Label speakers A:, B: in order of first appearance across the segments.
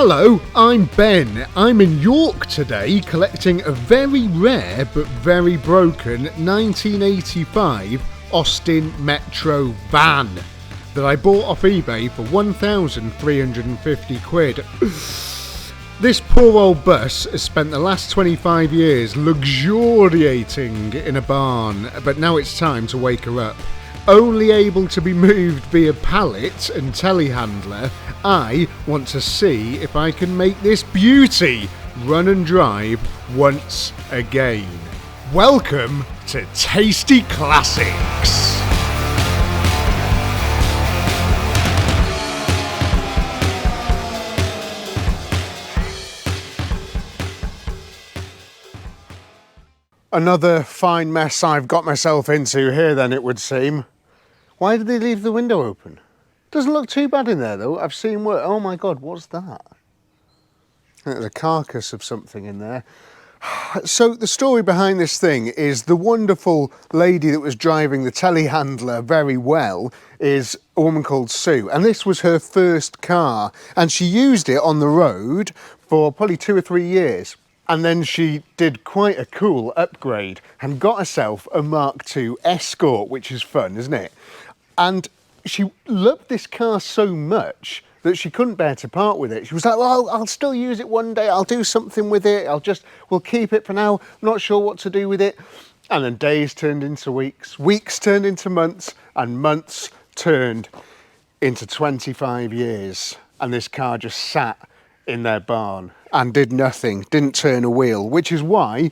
A: Hello, I'm Ben. I'm in York today collecting a very rare but very broken 1985 Austin Metro van that I bought off eBay for 1,350 quid. This poor old bus has spent the last 25 years luxuriating in a barn, but now it's time to wake her up. Only able to be moved via pallet and telehandler, I want to see if I can make this beauty run and drive once again. Welcome to Tasty Classics. Another fine mess I've got myself into here then, it would seem. Why did they leave the window open? Doesn't look too bad in there though. I've seen work. Oh my God, what's that? There's a carcass of something in there. So the story behind this thing is the wonderful lady that was driving the telehandler very well is a woman called Sue. And this was her first car. And she used it on the road for probably 2 or 3 years. And then she did quite a cool upgrade and got herself a Mark II Escort, which is fun, isn't it? And she loved this car so much that she couldn't bear to part with it. She was like, well, I'll still use it one day. I'll do something with it. We'll keep it for now. I'm not sure what to do with it. And then days turned into weeks, weeks turned into months, and months turned into 25 years. And this car just sat in their barn and did nothing, didn't turn a wheel, which is why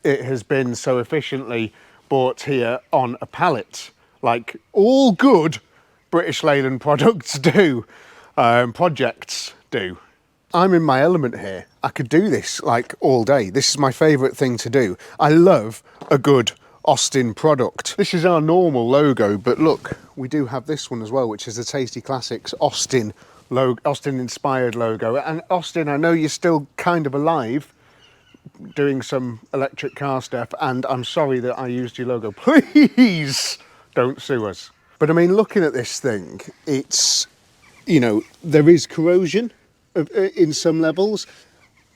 A: it has been so efficiently brought here on a pallet, like all good British Leyland products do, projects do. I'm in my element here. I could do this like all day. This is my favourite thing to do. I love a good Austin product. This is our normal logo, but look, we do have this one as well, which is the Tasty Classics Austin inspired logo. And Austin, I know you're still kind of alive doing some electric car stuff, and I'm sorry that I used your logo. Please don't sue us. But I mean, looking at this thing, it's, you know, there is corrosion in some levels.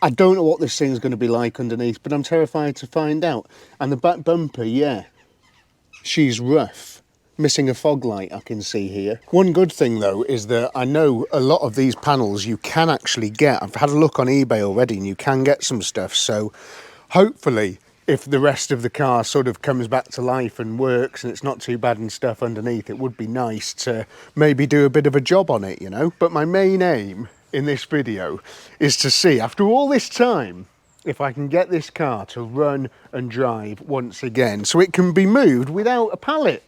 A: I don't know what this thing's going to be like underneath, but I'm terrified to find out. And the back bumper, yeah, she's rough. Missing a fog light I can see here. One good thing though is that I know a lot of these panels you can actually get. I've had a look on eBay already and you can get some stuff. So hopefully if the rest of the car sort of comes back to life and works and it's not too bad and stuff underneath, it would be nice to maybe do a bit of a job on it, you know. But my main aim in this video is to see, after all this time, if I can get this car to run and drive once again so it can be moved without a pallet.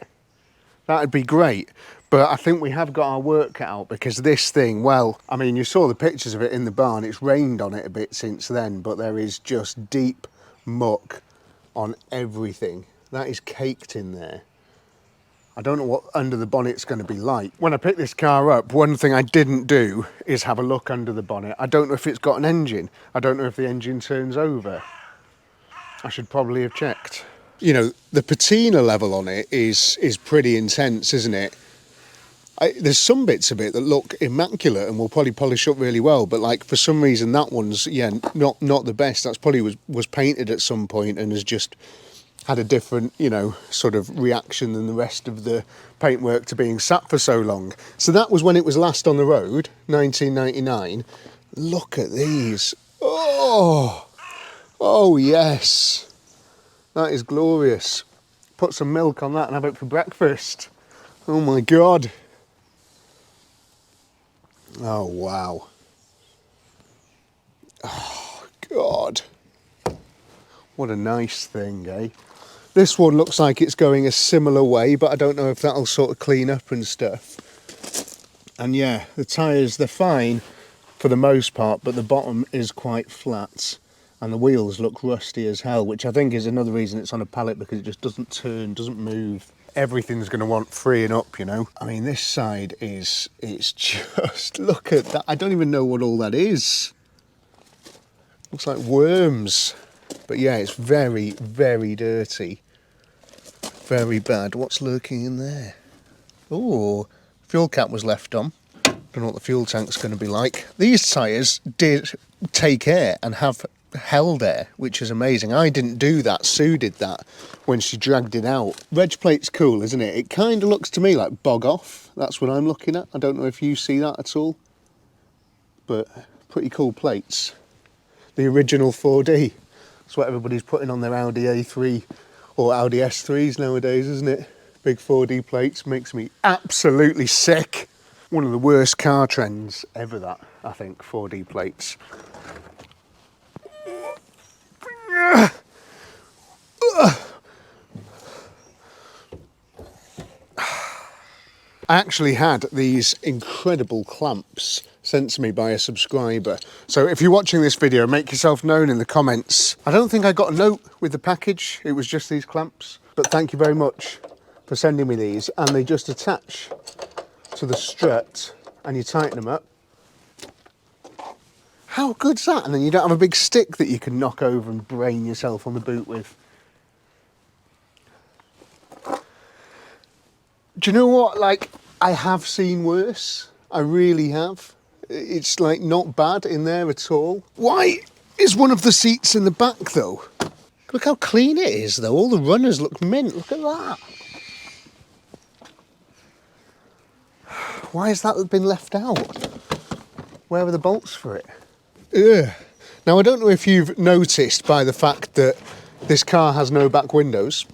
A: That'd be great, but I think we have got our work cut out because this thing, well, I mean, you saw the pictures of it in the barn. It's rained on it a bit since then, but there is just deep muck on everything. That is caked in there. I don't know what under the bonnet's going to be like. When I picked this car up, one thing I didn't do is have a look under the bonnet. I don't know if it's got an engine. I don't know if the engine turns over. I should probably have checked. You know, the patina level on it is pretty intense, isn't it? There's some bits of it that look immaculate and will probably polish up really well, but like for some reason that one's, yeah, not the best. That's probably was painted at some point and has just had a different, you know, sort of reaction than the rest of the paintwork to being sat for so long. So that was when it was last on the road, 1999. Look at these. Oh yes. That is glorious. Put some milk on that and have it for breakfast. Oh my God. Oh wow. Oh God. What a nice thing, eh? This one looks like it's going a similar way, but I don't know if that'll sort of clean up and stuff. And yeah, the tyres, they're fine for the most part, but the bottom is quite flat. And the wheels look rusty as hell, which I think is another reason it's on a pallet, because it just doesn't turn, doesn't move. Everything's going to want freeing up, you know. I mean, this side it's just, look at that. I don't even know what all that is. Looks like worms. But yeah, it's very, very dirty. Very bad. What's lurking in there? Oh, fuel cap was left on. Don't know what the fuel tank's going to be like. These tyres did take air and have held air, which is amazing. I didn't do that, Sue did that when she dragged it out. Reg plate's cool, isn't it? It kind of looks to me like bog off. That's what I'm looking at. I don't know if you see that at all, but pretty cool plates. The original 4D. That's what everybody's putting on their Audi A3 or Audi S3s nowadays, isn't it? Big 4D plates. Makes me absolutely sick. One of the worst car trends ever, that, I think, 4D plates. I actually had these incredible clamps sent to me by a subscriber. So if you're watching this video, make yourself known in the comments. I don't think I got a note with the package. It was just these clamps. But thank you very much for sending me these. And they just attach to the strut and you tighten them up. How good's that? And then you don't have a big stick that you can knock over and brain yourself on the boot with. Do you know what? Like, I have seen worse. I really have. It's like not bad in there at all. Why is one of the seats in the back though? Look how clean it is though. All the runners look mint. Look at that. Why has that been left out? Where were the bolts for it? Ugh. Now, I don't know if you've noticed by the fact that this car has no back windows.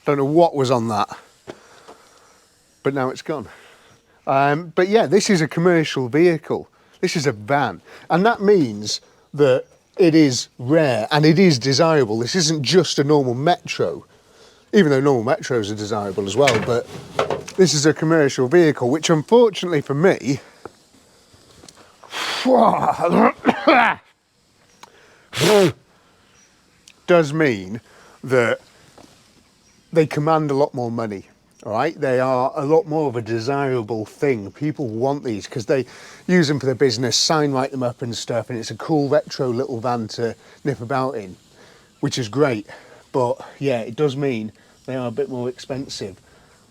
A: Don't know what was on that, but now it's gone. But yeah, this is a commercial vehicle. This is a van, and that means that it is rare and it is desirable. This isn't just a normal metro, even though normal metros are desirable as well, but this is a commercial vehicle, which unfortunately for me, does mean that they command a lot more money. All right, they are a lot more of a desirable thing. People want these because they use them for their business, sign write them up and stuff, and it's a cool retro little van to nip about in, which is great. But yeah, it does mean they are a bit more expensive.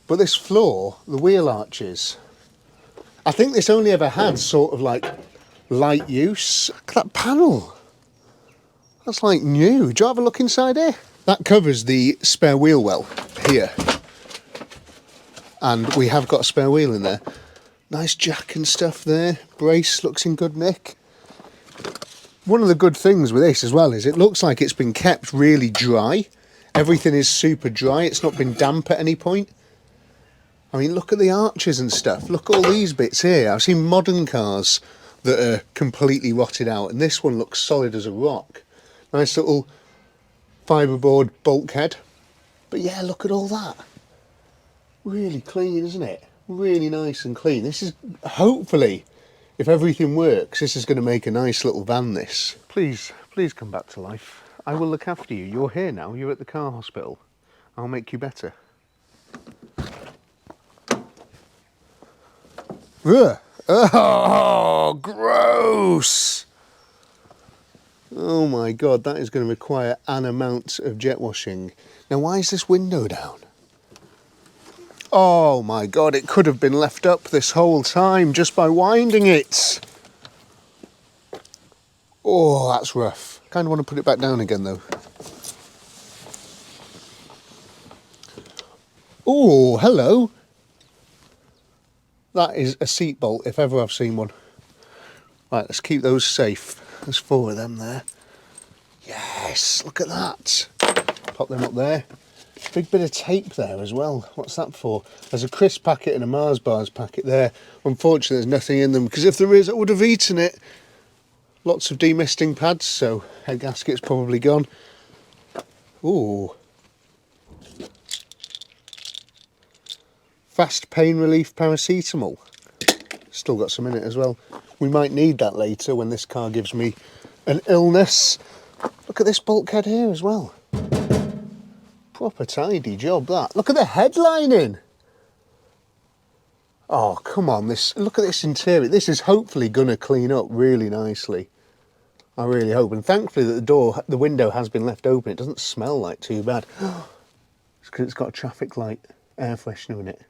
A: But this floor, the wheel arches, I think this only ever had sort of like light use. Look at that panel. That's like new. Do you have a look inside here? That covers the spare wheel well here. And we have got a spare wheel in there. Nice jack and stuff there. Brace looks in good nick. One of the good things with this as well is it looks like it's been kept really dry. Everything is super dry. It's not been damp at any point. I mean, look at the arches and stuff. Look at all these bits here. I've seen modern cars that are completely rotted out, and this one looks solid as a rock. Nice little fiberboard bulkhead. But yeah, look at all that. Really clean, isn't it? Really nice and clean. This is, hopefully, if everything works, this is going to make a nice little van, this. Please come back to life. I will look after you. You're here now. You're at the car hospital. I'll make you better. Ugh. Oh, gross. Oh my God, that is going to require an amount of jet washing. Now, why is this window down? Oh my God, it could have been left up this whole time just by winding it. Oh, that's rough. Kind of want to put it back down again though. Oh, hello. That is a seat bolt if ever I've seen one. Right, let's keep those safe. There's 4 of them there. Yes, look at that. Pop them up there. Big bit of tape there as well. What's that for? There's a crisp packet and a Mars bars packet there. Unfortunately, there's nothing in them, because if there is, I would have eaten it. Lots of demisting pads, so head gasket's probably gone. Ooh. Fast pain relief paracetamol. Still got some in it as well. We might need that later when this car gives me an illness. Look at this bulkhead here as well. Proper tidy job, that. Look at the headlining. Oh, come on, look at this interior. This is hopefully going to clean up really nicely. I really hope. And thankfully that the window has been left open. It doesn't smell like too bad. It's because it's got a traffic light air freshener in it.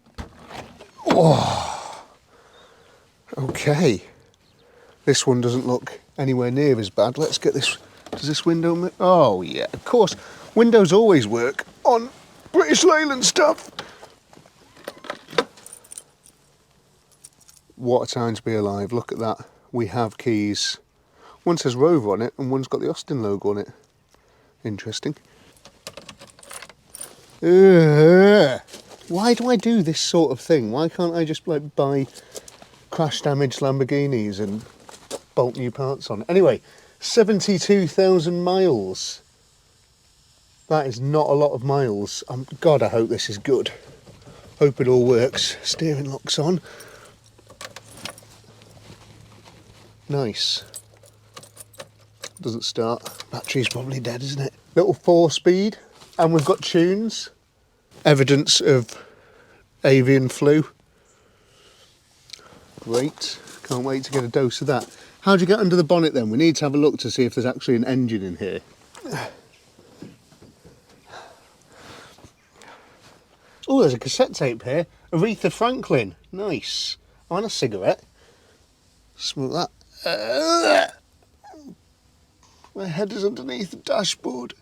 A: Oh, okay. This one doesn't look anywhere near as bad. Let's get this. Does this window... Oh, yeah, of course. Windows always work on British Leyland stuff. What a time to be alive. Look at that. We have keys. One says Rover on it and one's got the Austin logo on it. Interesting. Why do I do this sort of thing? Why can't I just like buy crash damaged Lamborghinis and bolt new parts on? Anyway, 72,000 miles. That is not a lot of miles. God, I hope this is good. Hope it all works. Steering lock's on. Nice. Doesn't start. Battery's probably dead, isn't it? Little 4-speed. And we've got tunes. Evidence of avian flu. Great. Can't wait to get a dose of that. How do you get under the bonnet then? We need to have a look to see if there's actually an engine in here. Oh, there's a cassette tape here. Aretha Franklin. Nice. I want a cigarette. Smoke that. My head is underneath the dashboard.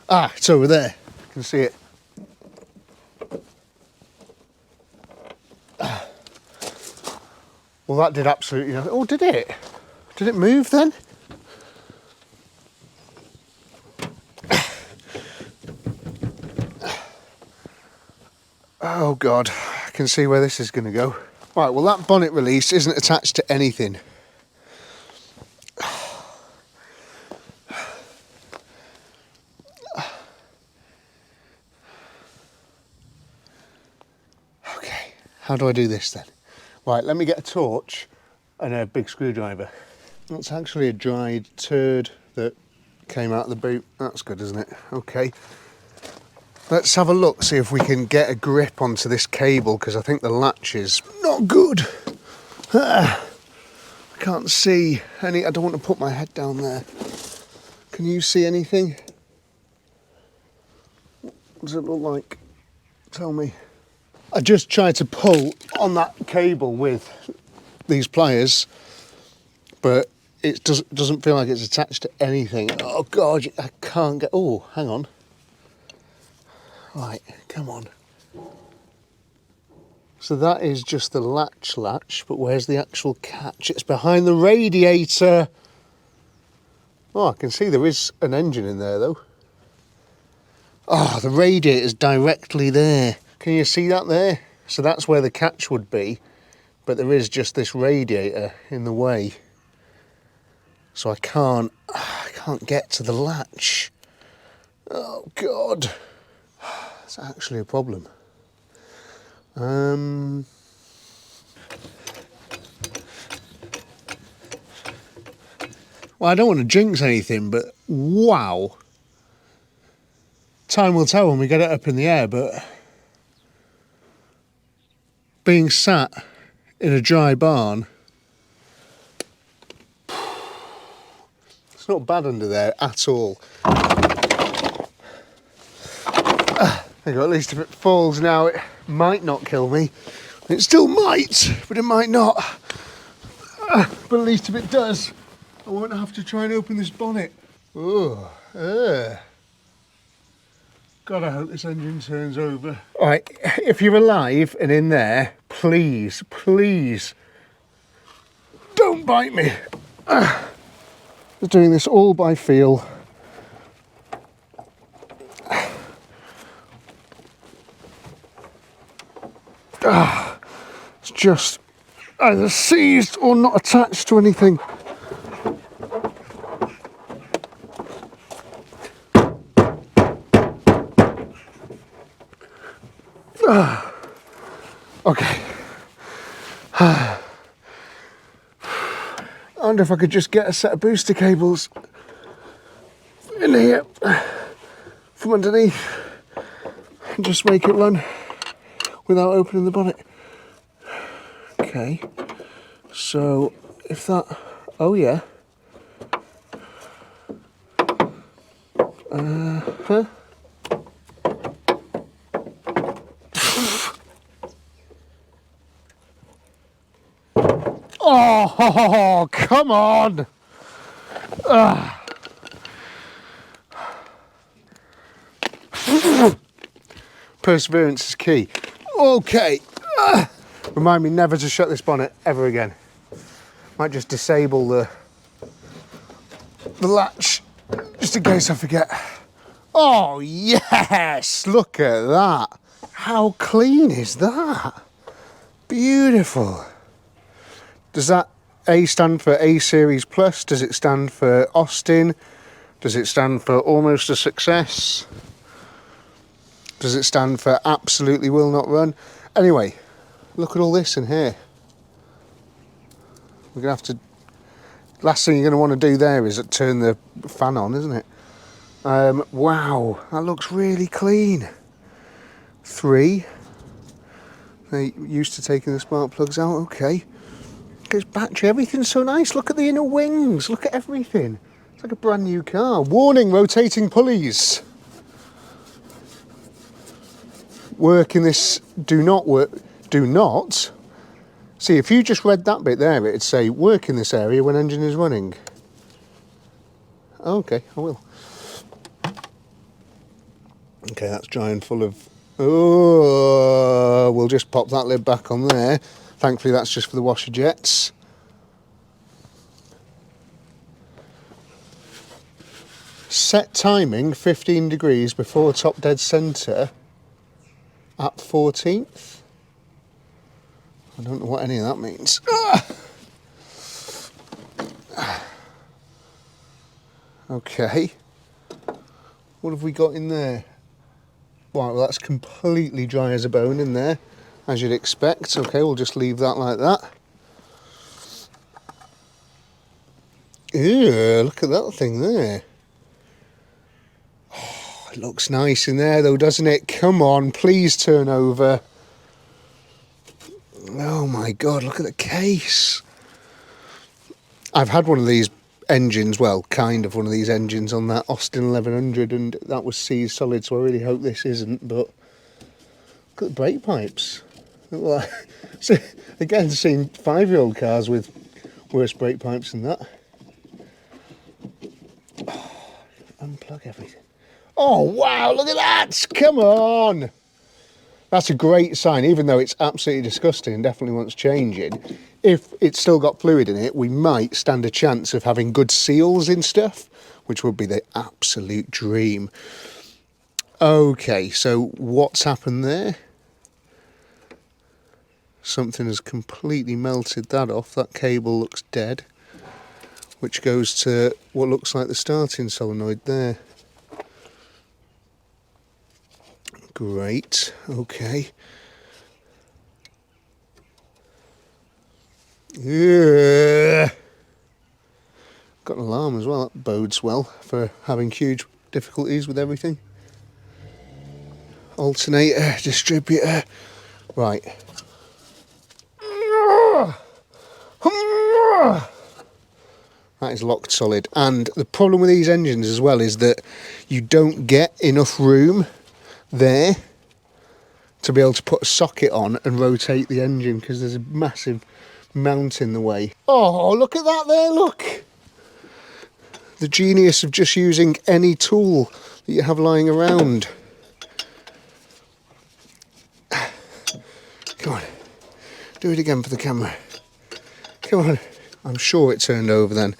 A: Ah, it's over there. I can see it. Well, that did absolutely nothing. Oh, did it? Did it move then? Oh God, I can see where this is going to go. Right, well that bonnet release isn't attached to anything. Okay, how do I do this then? Right, let me get a torch and a big screwdriver. That's actually a dried turd that came out of the boot. That's good, isn't it? Okay. Let's have a look, see if we can get a grip onto this cable, because I think the latch is not good. I can't see any. I don't want to put my head down there. Can you see anything? What does it look like? Tell me. I just tried to pull on that cable with these pliers, but it doesn't feel like it's attached to anything. Oh God, I can't get. Oh, hang on. Right, come on. So that is just the latch, but where's the actual catch? It's behind the radiator. Oh, I can see there is an engine in there though. Oh, the radiator's directly there. Can you see that there? So that's where the catch would be, but there is just this radiator in the way. So I can't get to the latch. Oh God. It's actually a problem. Well, I don't want to jinx anything, but wow. Time will tell when we get it up in the air, but being sat in a dry barn, it's not bad under there at all. There you go, at least if it falls now, it might not kill me. It still might, but it might not. But at least if it does, I won't have to try and open this bonnet. Oh, God, I hope this engine turns over. All right, if you're alive and in there, please, please, don't bite me. I'm doing this all by feel. It's just either seized or not attached to anything. Okay. I wonder if I could just get a set of booster cables in here from underneath and just make it run without opening the bonnet. Okay. So if that, oh yeah. Huh? Oh, come on! Perseverance is key. Okay. Remind me never to shut this bonnet ever again. Might just disable the latch just in case I forget. Oh yes! Look at that. How clean is that? Beautiful. Does that A stand for A Series Plus? Does it stand for Austin? Does it stand for almost a success? Does it stand for absolutely will not run? Anyway, look at all this in here. We're gonna have to, last thing you're gonna want to do there is turn the fan on, isn't it? Wow, that looks really clean. 3. They're used to taking the spark plugs out, okay. Look at this battery, everything's so nice. Look at the inner wings, look at everything. It's like a brand new car. Warning, rotating pulleys. Work in this, do not work, do not. See, if you just read that bit there, it'd say, work in this area when engine is running. Okay, I will. Okay, that's dry and full of, oh, we'll just pop that lid back on there. Thankfully, that's just for the washer jets. Set timing, 15 degrees before top dead centre at 14th. I don't know what any of that means. Okay. What have we got in there? Right, well that's completely dry as a bone in there, as you'd expect. Okay, we'll just leave that like that. Ew, look at that thing there. Oh, it looks nice in there though, doesn't it? Come on, please turn over. Oh my God, look at the case. I've had one of these engines, well, kind of one of these engines on that Austin 1100, and that was seized solid, so I really hope this isn't, but look at the brake pipes. So, again, seen 5-year-old cars with worse brake pipes than that. Oh, unplug everything. Oh, wow, look at that! Come on! That's a great sign, even though it's absolutely disgusting and definitely wants changing. If it's still got fluid in it, we might stand a chance of having good seals in stuff, which would be the absolute dream. Okay, so what's happened there? Something has completely melted that off. That cable looks dead, which goes to what looks like the starting solenoid there. Great, okay. Yeah. Got an alarm as well, that bodes well for having huge difficulties with everything. Alternator, distributor, right. That is locked solid, and the problem with these engines as well is that you don't get enough room there to be able to put a socket on and rotate the engine because there's a massive mount in the way. Oh, look at that there, look! The genius of just using any tool that you have lying around. Come on, do it again for the camera. Come on. I'm sure it turned over then.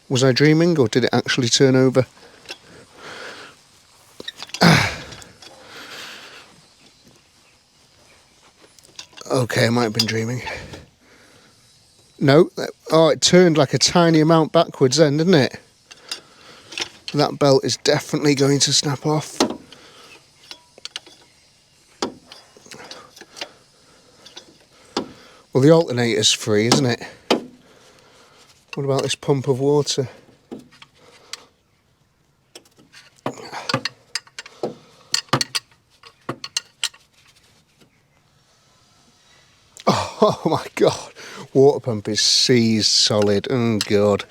A: Was I dreaming or did it actually turn over? Okay, I might have been dreaming. No, oh, it turned like a tiny amount backwards then, didn't it? That belt is definitely going to snap off. Well, the alternator's free, isn't it? What about this pump of water? Oh my God. water pump is seized solid. Oh God.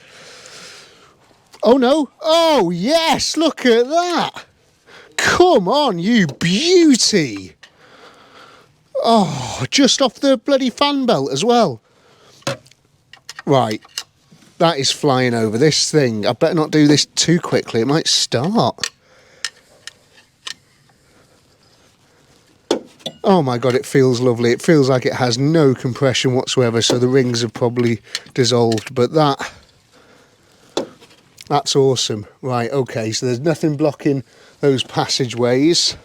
A: Oh no. Oh yes, look at that. Come on, you beauty. Oh, just off the bloody fan belt as well. Right, that is flying over. This thing, I better not do this too quickly, it might start. Oh my God, it feels lovely. It feels like it has no compression whatsoever, so the rings have probably dissolved, but that's awesome. Right, okay, so there's nothing blocking those passageways.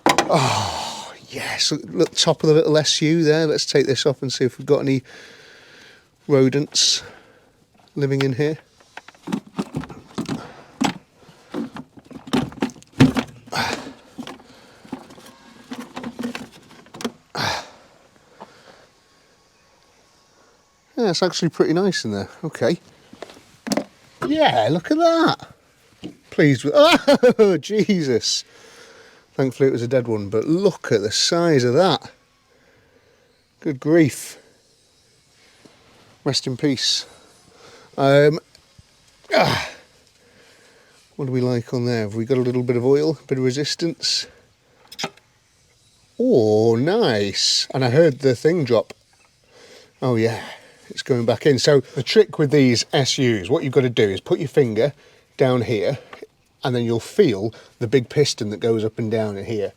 A: Oh, yes, look, top of the little SU there. Let's take this off and see if we've got any rodents living in here. Yeah, it's actually pretty nice in there. Okay. Yeah, look at that. Pleased with... Oh, Jesus. Thankfully it was a dead one, but look at the size of that. Good grief. Rest in peace. What do we like on there? Have we got a little bit of oil, a bit of resistance? Oh, nice. And I heard the thing drop. Oh yeah, it's going back in. So the trick with these SUs, what you've got to do is put your finger down here, and then you'll feel the big piston that goes up and down in here.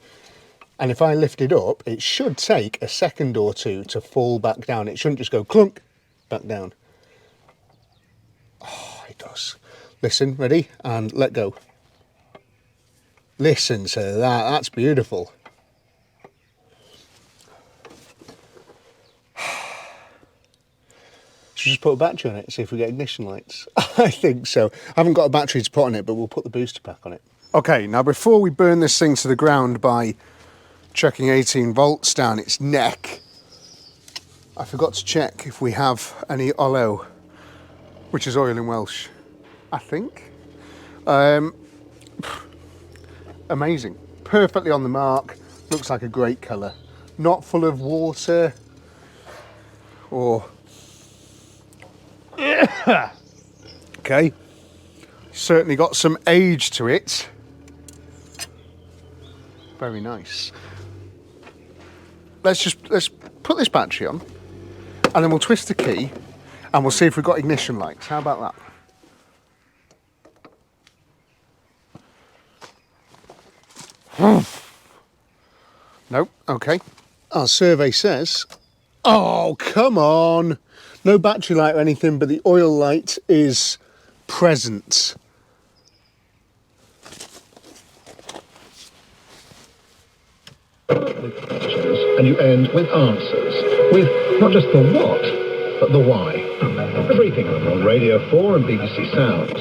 A: And if I lift it up, it should take a second or two to fall back down. It shouldn't just go clunk back down. Oh, it does. Listen, ready? And let go. Listen to that, that's beautiful. Should just put a battery on it and see if we get ignition lights. I think so. I haven't got a battery to put on it, but we'll put the booster pack on it. Okay, now before we burn this thing to the ground by chucking 18 volts down its neck, I forgot to check if we have any olo, which is oil in Welsh, I think. Amazing. Perfectly on the mark. Looks like a great colour. Not full of water or... Okay, certainly got some age to it. Very nice. Let's put this battery on, and then we'll twist the key, and we'll see if we've got ignition lights. How about that? Nope. Okay. Our survey says, oh come on. No battery light or anything, but the oil light is present.
B: With questions, and you end with answers, with not just the what, but the why. The briefing room on Radio 4 and BBC Sounds.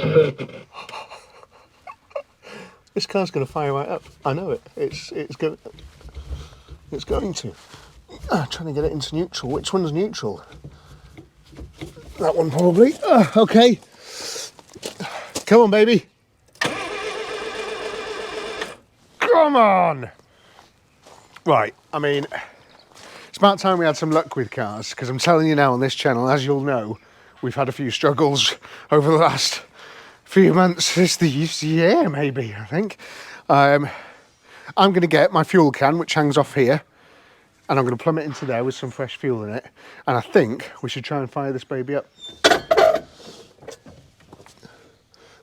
A: This car's going to fire right up. I know it. It's going to. Trying to get it into neutral. Which one's neutral? That one probably. Okay. Come on, baby. Come on. Right, I mean, it's about time we had some luck with cars, because I'm telling you now on this channel, as you'll know, we've had a few struggles over the last few months. It's the year, maybe, I think. I'm going to get my fuel can, which hangs off here, and I'm going to plumb it into there with some fresh fuel in it, and I think we should try and fire this baby up.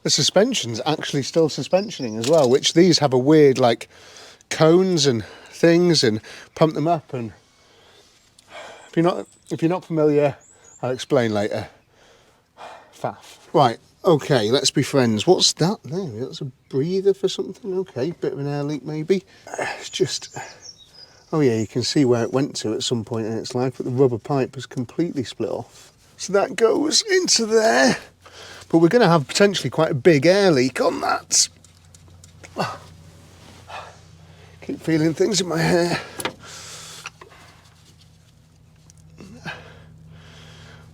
A: The suspension's actually still suspensioning as well, which these have a weird, like, cones and things, and pump them up. And if you're not familiar, I'll explain later. Faff. Right, okay, let's be friends. What's that there? That's a breather for something? Okay, bit of an air leak maybe. It's just... Oh yeah, you can see where it went to at some point in its life, but the rubber pipe has completely split off. So that goes into there. But we're going to have potentially quite a big air leak on that. Keep feeling things in my hair.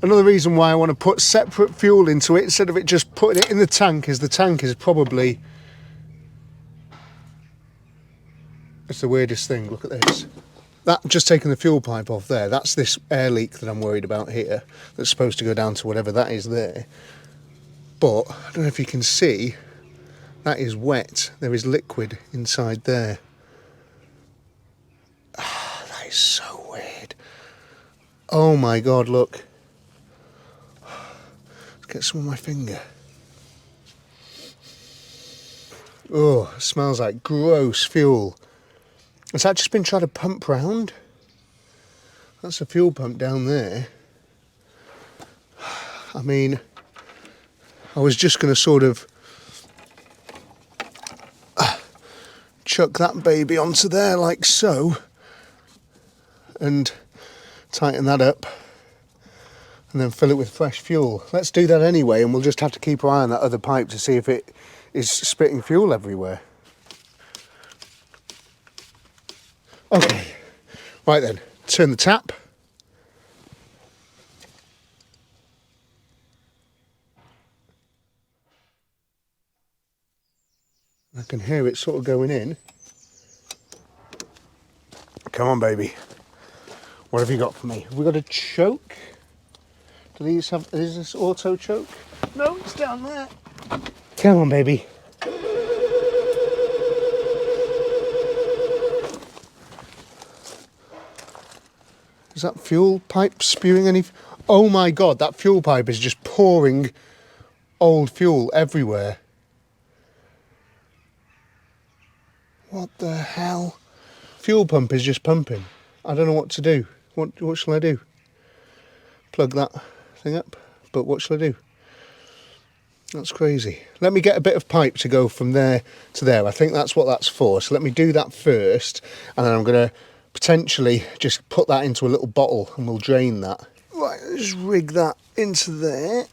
A: Another reason why I want to put separate fuel into it instead of it just putting it in the tank is the tank is probably... It's the weirdest thing, look at this. That, just taking the fuel pipe off there, that's this air leak that I'm worried about here, that's supposed to go down to whatever that is there. But, I don't know if you can see, that is wet. There is liquid inside there. Ah, that is so weird. Oh my God, look. Let's get some on my finger. Oh, it smells like gross fuel. Has that just been trying to pump round? That's a fuel pump down there. I mean, I was just going to sort of chuck that baby onto there like so and tighten that up and then fill it with fresh fuel. Let's do that anyway, and we'll just have to keep our eye on that other pipe to see if it is spitting fuel everywhere. Okay, right then, turn the tap. I can hear it sort of going in. Come on, baby. What have you got for me? Have we got a choke? Do these have, is this auto choke? No, it's down there. Come on, baby. Is that fuel pipe spewing any? Oh my God, that fuel pipe is just pouring old fuel everywhere. What the hell? Fuel pump is just pumping. I don't know what to do. What shall I do? Plug that thing up, but what shall I do? That's crazy. Let me get a bit of pipe to go from there to there. I think that's what that's for. So let me do that first, and then I'm going to potentially just put that into a little bottle and we'll drain that. Right, let's just rig that into there.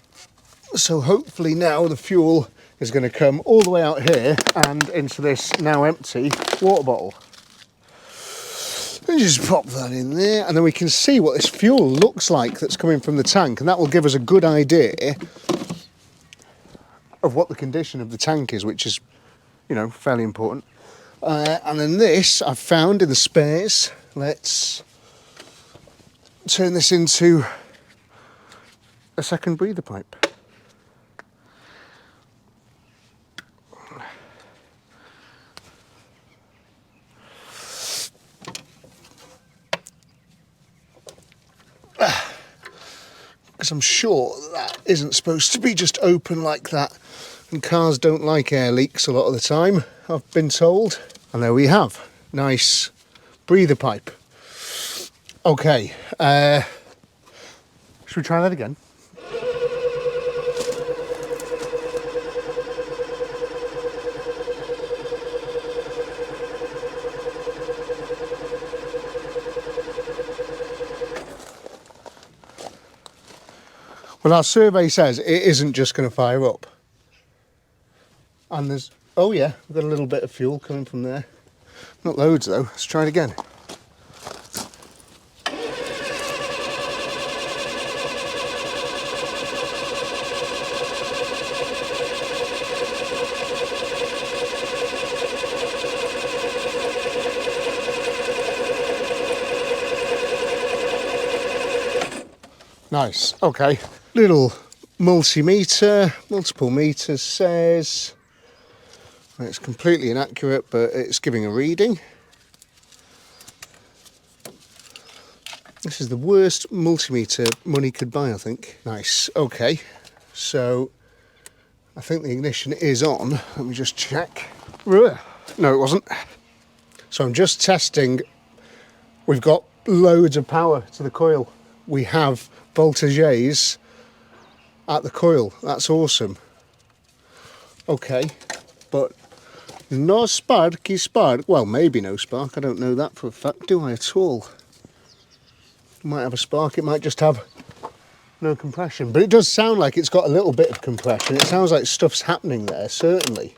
A: So hopefully now the fuel is going to come all the way out here and into this now empty water bottle. And just pop that in there, and then we can see what this fuel looks like that's coming from the tank, and that will give us a good idea of what the condition of the tank is, which is, you know, fairly important. And then this I've found in the spares. Let's turn this into a second breather pipe. Because I'm sure that isn't supposed to be just open like that, and cars don't like air leaks a lot of the time, I've been told. And there we have, nice breather pipe. Okay, should we try that again? Well, our survey says it isn't just going to fire up. And there's, oh yeah, we've got a little bit of fuel coming from there. Not loads though, let's try it again. Nice, okay. Little multimeter, multiple meters says, it's completely inaccurate, but it's giving a reading. This is the worst multimeter money could buy, I think. Nice, okay. So, I think the ignition is on. Let me just check. No, it wasn't. So I'm just testing. We've got loads of power to the coil. We have voltages at the coil. That's awesome. Okay, but no sparky spark. Well, maybe no spark. I don't know that for a fact, do I at all? It might have a spark. It might just have no compression. But it does sound like it's got a little bit of compression. It sounds like stuff's happening there, certainly.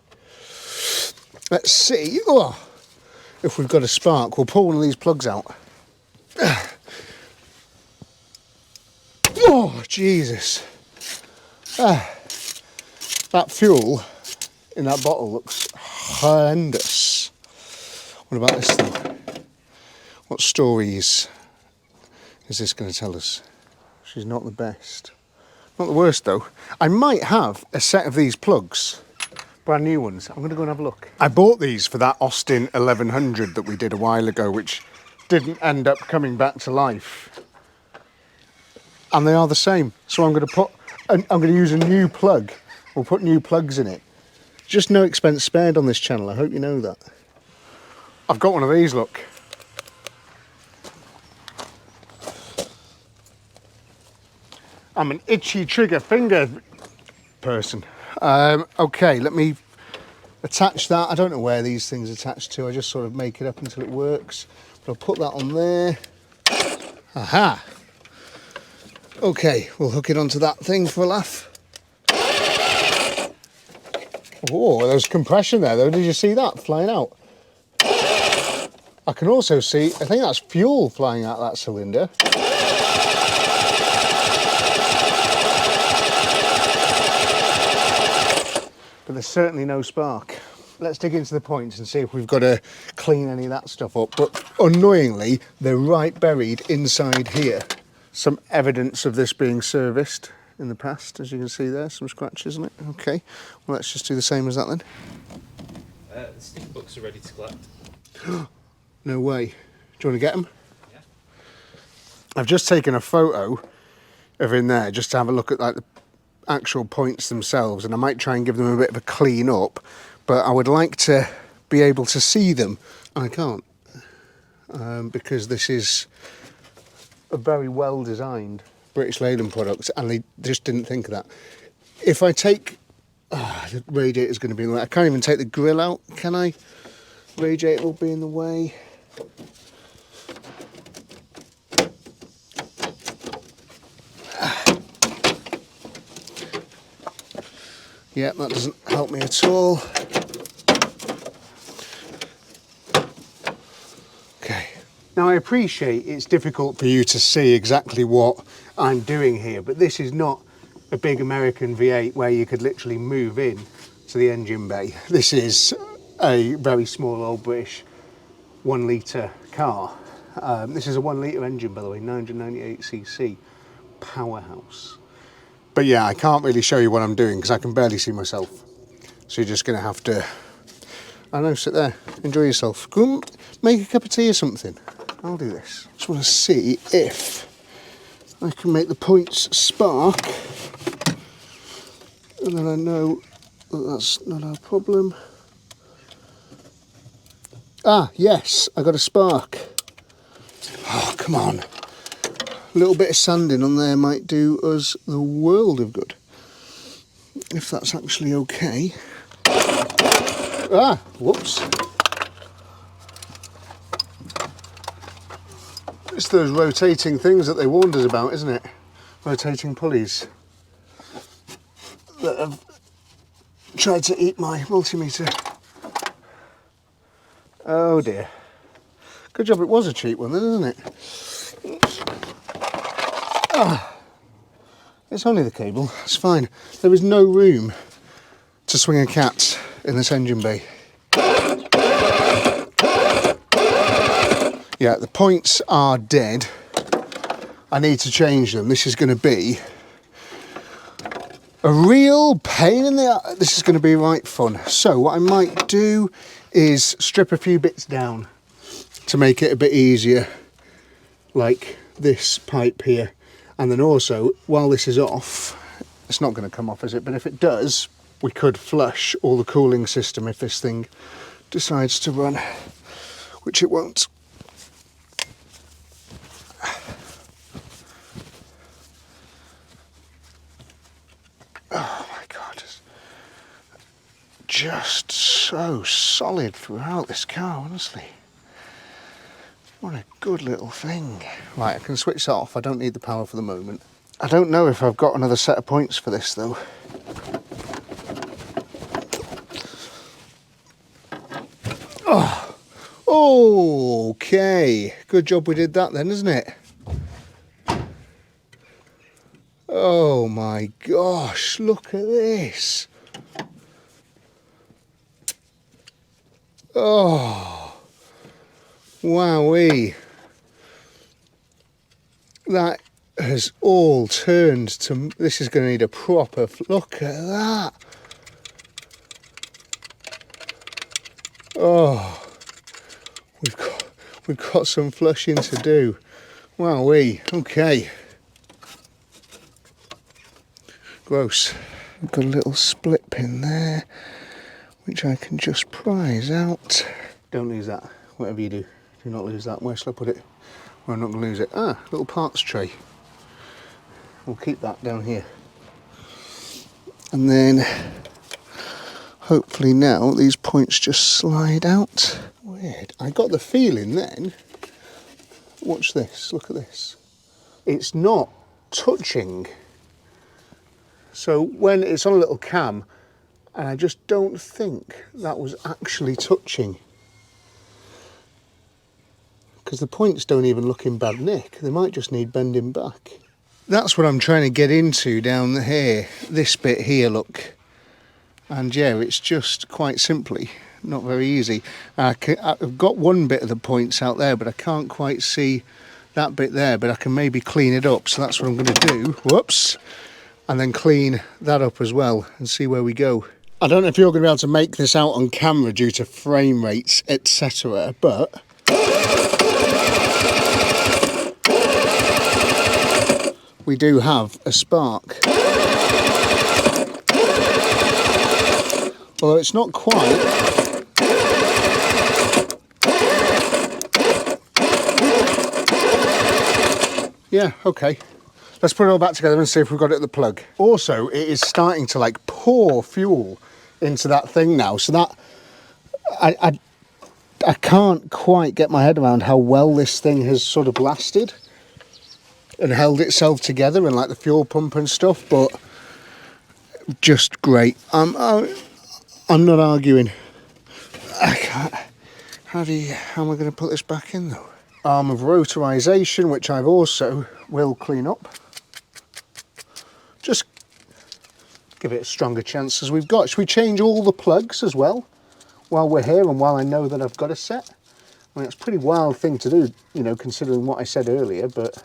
A: Let's see. Oh, if we've got a spark, we'll pull one of these plugs out. Oh, Jesus. That fuel in that bottle looks horrendous. What about this thing? What stories is this going to tell us? She's not the best. Not the worst though. I might have a set of these plugs, brand new ones. I'm going to go and have a look. I bought these for that Austin 1100 that we did a while ago, which didn't end up coming back to life. And they are the same. So I'm going to use a new plug. We'll put new plugs in it. Just no expense spared on this channel. I hope you know that. I've got one of these, look. I'm an itchy trigger finger person. Okay, let me attach that. I don't know where these things attach to. I just sort of make it up until it works. But I'll put that on there. Aha! Okay, we'll hook it onto that thing for a laugh. Oh, there was compression there though. Did you see that flying out? I can also see, I think that's fuel flying out that cylinder. But there's certainly no spark. Let's dig into the points and see if we've got to clean any of that stuff up. But annoyingly, they're right buried inside here. Some evidence of this being serviced in the past, as you can see there, some scratches on it. Okay, well let's just do the same as that then.
C: The sticker books are ready to collect.
A: No way. Do you want to get them?
C: Yeah.
A: I've just taken a photo of in there just to have a look at like the actual points themselves, and I might try and give them a bit of a clean up, but I would like to be able to see them. I can't because this is a very well designed British Leyland product and they just didn't think of that. If I take the radiator's going to be in the way. I can't even take the grill out, can I? Radiator will be in the way. Yeah, that doesn't help me at all. Okay. Now I appreciate it's difficult for you to see exactly what I'm doing here, but this is not a big American V8 where you could literally move in to the engine bay. This is a very small old British 1 litre car. This is a 1 litre engine, by the way, 998cc powerhouse. But yeah, I can't really show you what I'm doing because I can barely see myself. So you're just going to have to, I don't know, sit there, enjoy yourself. Go and make a cup of tea or something. I'll do this. Just want to see if I can make the points spark. And then I know that that's not our problem. Ah, yes, I got a spark. Oh, come on. A little bit of sanding on there might do us the world of good. If that's actually okay. Ah, whoops. It's those rotating things that they warned us about, isn't it? Rotating pulleys that have tried to eat my multimeter. Oh dear. Good job it was a cheap one then, isn't it? Ah, it's only the cable, it's fine. There is no room to swing a cat in this engine bay. Yeah, the points are dead. I need to change them. This is going to be a real pain in the ass. This is going to be right fun. So what I might do is strip a few bits down to make it a bit easier, like this pipe here. And then also, while this is off, it's not going to come off, is it? But if it does, we could flush all the cooling system if this thing decides to run, which it won't. Oh my God, it's just so solid throughout this car, honestly. What a good little thing. Right, I can switch that off. I don't need the power for the moment. I don't know if I've got another set of points for this though. Oh, okay. Good job we did that then, isn't it? Oh my gosh, look at this. Oh, wowee. that has all turned to, this is going to need a proper, look at that. Oh, we've got some flushing to do. Wowee, okay. Gross. We've got a little split pin there, which I can just prise out. Don't lose that, whatever you do. Do not lose that. Where shall I put it? Well, I'm not going to lose it. Ah, little parts tray. We'll keep that down here. And then, hopefully now, these points just slide out. Weird. I got the feeling then, watch this, look at this. It's not touching. So when it's on a little cam, and I just don't think that was actually touching. Because the points don't even look in bad nick. They might just need bending back. That's what I'm trying to get into down here. This bit here, look. And yeah, it's just quite simply not very easy. I've got one bit of the points out there, but I can't quite see that bit there, but I can maybe clean it up. So that's what I'm going to do. Whoops. And then clean that up as well and see where we go. I don't know if you're going to be able to make this out on camera due to frame rates, etc., but we do have a spark. Although it's not quite. Yeah, okay. Let's put it all back together and see if we've got it at the plug. Also, it is starting to like pour fuel into that thing now. So that, I can't quite get my head around how well this thing has sort of lasted and held itself together, and like the fuel pump and stuff, but just great. I'm not arguing. I can't. How am I going to put this back in though? Arm of rotorization, which I've also will clean up. Just give it a stronger chance as we've got. Should we change all the plugs as well while we're here and while I know that I've got a set? I mean, it's a pretty wild thing to do, you know, considering what I said earlier, but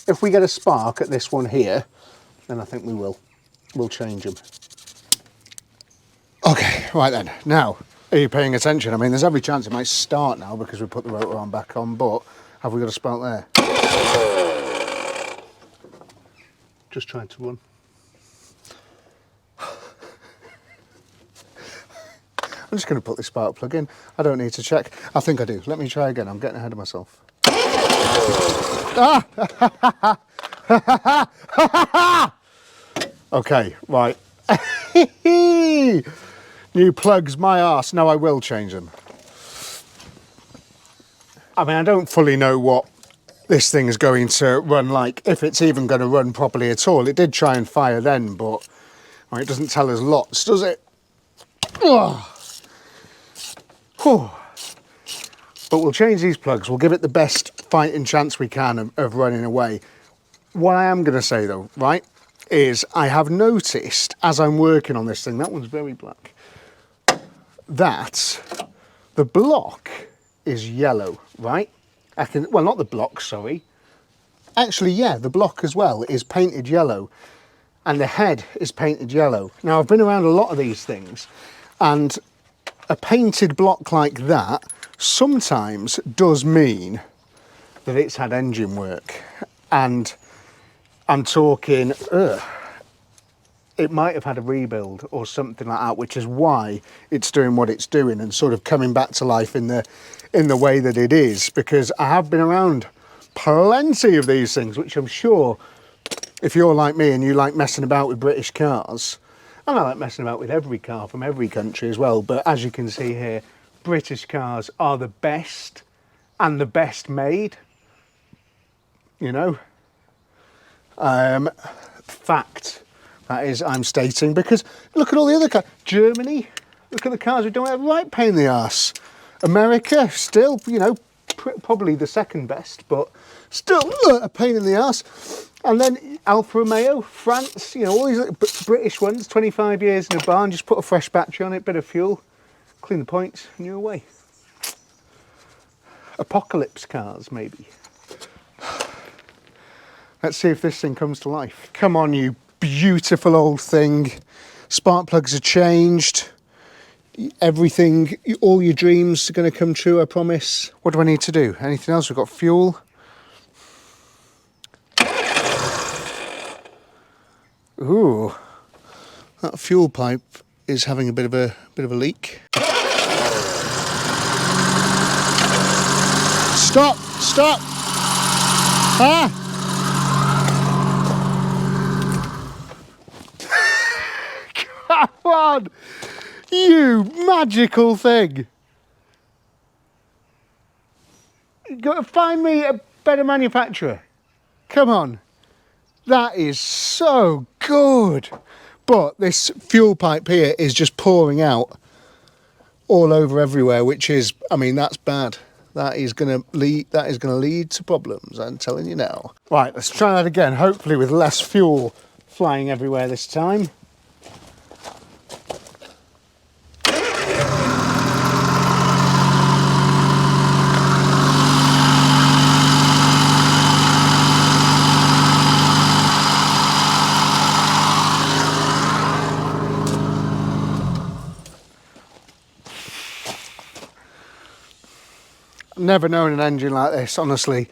A: if we get a spark at this one here, then I think we will. We'll change them. Okay, right then. Now, are you paying attention? I mean, there's every chance it might start now because we put the rotor arm back on, but have we got a spark there? Just trying to run. I'm just going to put the spark plug in. I don't need to check. I think I do. Let me try again. I'm getting ahead of myself. Ah! Okay, right. New plugs, my arse. No, I will change them. I mean, I don't fully know what this thing is going to run like, if it's even going to run properly at all. It did try and fire then, but well, it doesn't tell us lots, does it? Ugh. Whew. But we'll change these plugs. We'll give it the best fighting chance we can of running away. What I am going to say though, right, is I have noticed as I'm working on this thing, that one's very black, that the block is yellow, right? Well, not the block, sorry. Actually, yeah, the block as well is painted yellow and the head is painted yellow. Now, I've been around a lot of these things and a painted block like that sometimes does mean that it's had engine work. And I'm talking, it might have had a rebuild or something like that, which is why it's doing what it's doing and sort of coming back to life in the way that it is, because I have been around plenty of these things, which I'm sure if you're like me and you like messing about with British cars, and I like messing about with every car from every country as well, but as you can see here, British cars are the best and the best made, you know. Fact, that is, I'm stating, because look at all the other cars. Germany, look at the cars we don't have, right pain in the arse. America, still, you know, probably the second best, but still a pain in the arse. And then Alfa Romeo, France, you know, all these British ones, 25 years in a barn, just put a fresh battery on it, bit of fuel, clean the points, and you're away. apocalypse cars, maybe. Let's see if this thing comes to life. Come on, you beautiful old thing. Spark plugs are changed. Everything, all your dreams are going to come true, I promise. What do I need to do? Anything else? We've got fuel. Ooh, that fuel pipe is having a bit of a leak. Stop! Stop! Ah! Come on! You magical thing! Go find me a better manufacturer. Come on. That is so good. But this fuel pipe here is just pouring out all over everywhere, which is, I mean, that's bad. That is going to lead to problems, I'm telling you now. Right, let's try that again, hopefully with less fuel flying everywhere this time. Never known an engine like this, honestly.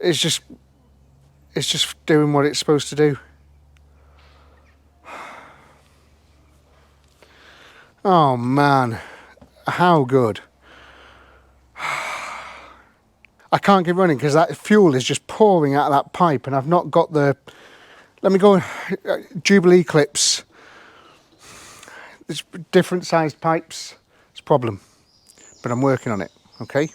A: It's just doing what it's supposed to do. Oh man, how good. I can't keep running because that fuel is just pouring out of that pipe and I've not got the, let me go, Jubilee clips. It's different sized pipes. It's a problem, but I'm working on it, okay?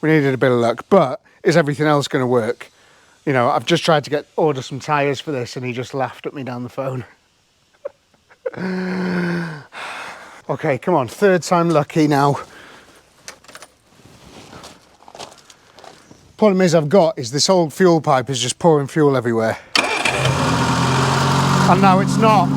A: We needed a bit of luck, but is everything else going to work? You know, I've just tried to order some tyres for this and he just laughed at me down the phone. Okay, come on, third time lucky now. Problem is this old fuel pipe is just pouring fuel everywhere. And now it's not.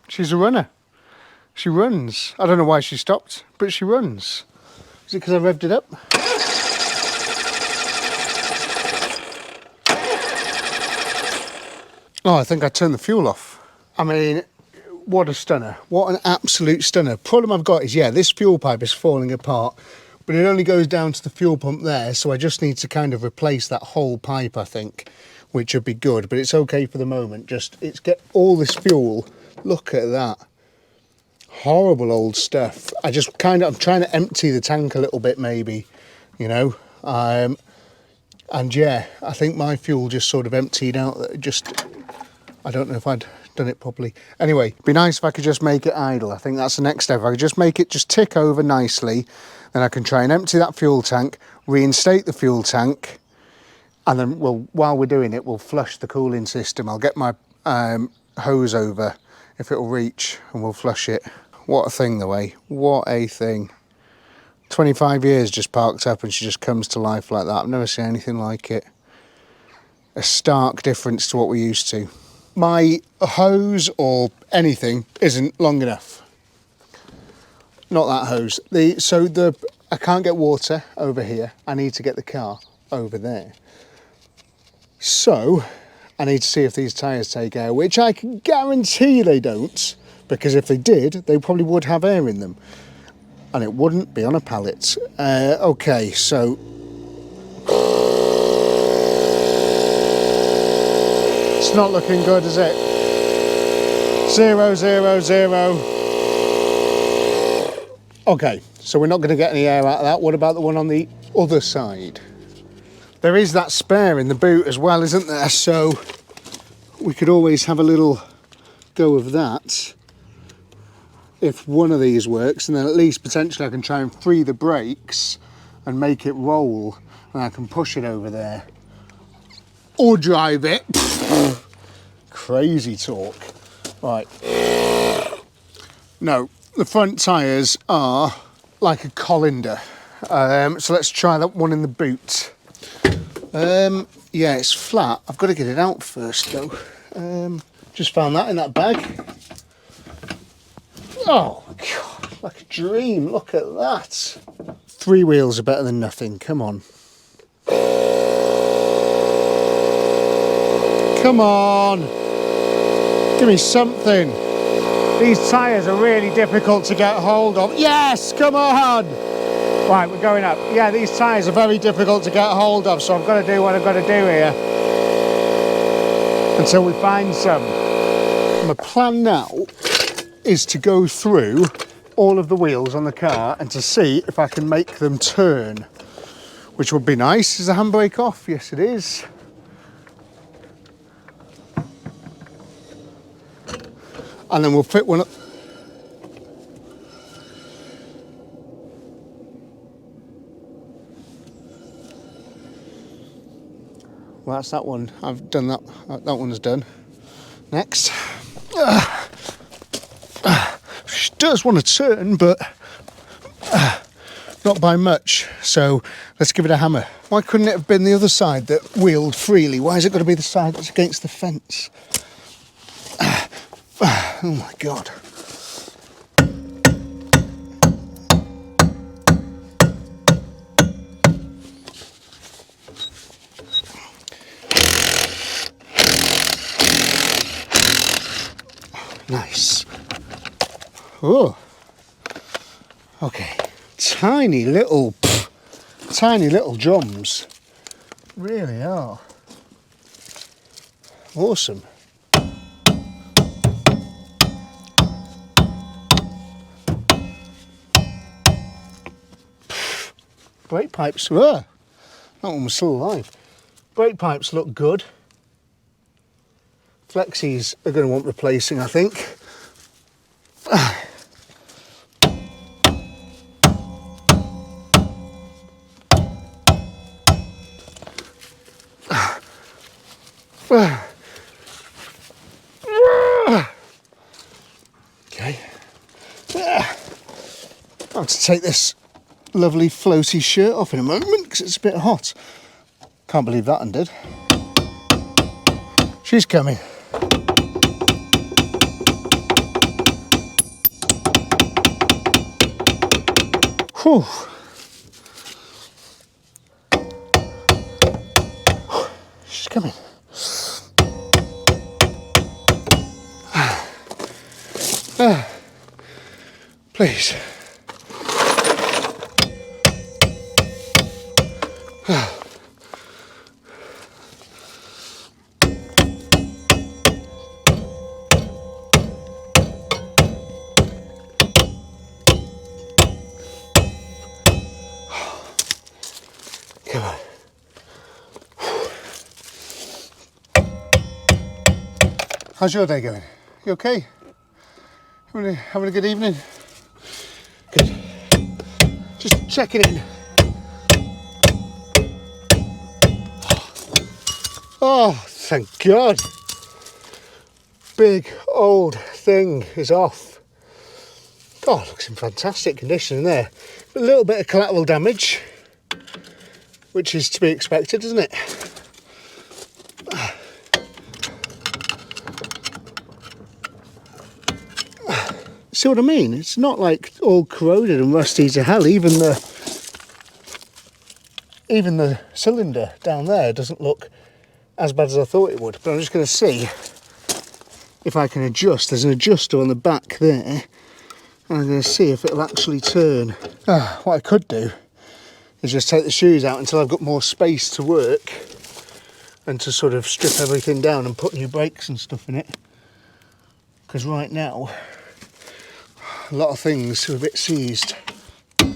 A: She's a runner. She runs. I don't know why she stopped, but she runs. Is it because I revved it up? Oh, I think I turned the fuel off. I mean, what a stunner. What an absolute stunner. Problem I've got is, yeah, this fuel pipe is falling apart, but it only goes down to the fuel pump there, so I just need to kind of replace that whole pipe, I think, which would be good, but it's okay for the moment. Just, it's get all this fuel. Look at that. Horrible old stuff. I'm trying to empty the tank a little bit maybe, you know. And yeah, I think my fuel just sort of emptied out. I don't know if I'd done it properly. Anyway, it'd be nice if I could just make it idle. I think that's the next step. If I could just make it just tick over nicely, then I can try and empty that fuel tank, reinstate the fuel tank, and then while we're doing it, we'll flush the cooling system. I'll get my hose over if it'll reach and we'll flush it. What a thing though, eh? What a thing. 25 years just parked up and she just comes to life like that. I've never seen anything like it. A stark difference to what we're used to. My hose or anything isn't long enough. Not that hose. I can't get water over here. I need to get the car over there. So I need to see if these tyres take air, which I can guarantee they don't, because if they did, they probably would have air in them. And it wouldn't be on a pallet. Okay, so... It's not looking good, is it? 0, 0, 0. Okay, so we're not going to get any air out of that. What about the one on the other side? there is that spare in the boot as well, isn't there? So we could always have a little go of that if one of these works, and then at least potentially I can try and free the brakes and make it roll, and I can push it over there or drive it. Crazy talk. Right, no, the front tyres are like a colander, so let's try that one in the boot. Yeah, it's flat. I've got to get it out first though. Just found that in that bag. Oh God, like a dream, look at that. 3 wheels are better than nothing, come on. Come on, give me something. These tyres are really difficult to get hold of. Yes, come on. Right, we're going up. Yeah, these tyres are very difficult to get hold of, so I've got to do what I've got to do here until we find some. My plan now is to go through all of the wheels on the car and to see if I can make them turn, which would be nice. Is the handbrake off? Yes, it is. And then we'll fit one up. Well, that's that one. I've done that. That one's done. Next. She does want to turn, but not by much. So let's give it a hammer. Why couldn't it have been the other side that wheeled freely? Why has it got to be the side that's against the fence? Oh my God. Nice. Oh. Okay. Tiny little drums. Really are. Awesome. Brake pipes, that one was still alive. Brake pipes look good. Flexies are going to want replacing, I think. Okay. I'll have to take this lovely floaty shirt off in a moment because it's a bit hot. Can't believe that undid. She's coming. Whew. She's coming. Please. Come on. How's your day going? You okay? Having a good evening? Good. Just checking in. Oh, thank God. Big old thing is off. God, looks in fantastic condition in there. A little bit of collateral damage, which is to be expected, isn't it? See what I mean? It's not like all corroded and rusty to hell. Even the cylinder down there doesn't look as bad as I thought it would. But I'm just going to see if I can adjust. There's an adjuster on the back there. And I'm going to see if it'll actually turn. What I could do is just take the shoes out until I've got more space to work and to sort of strip everything down and put new brakes and stuff in it. Because right now, a lot of things are a bit seized. Let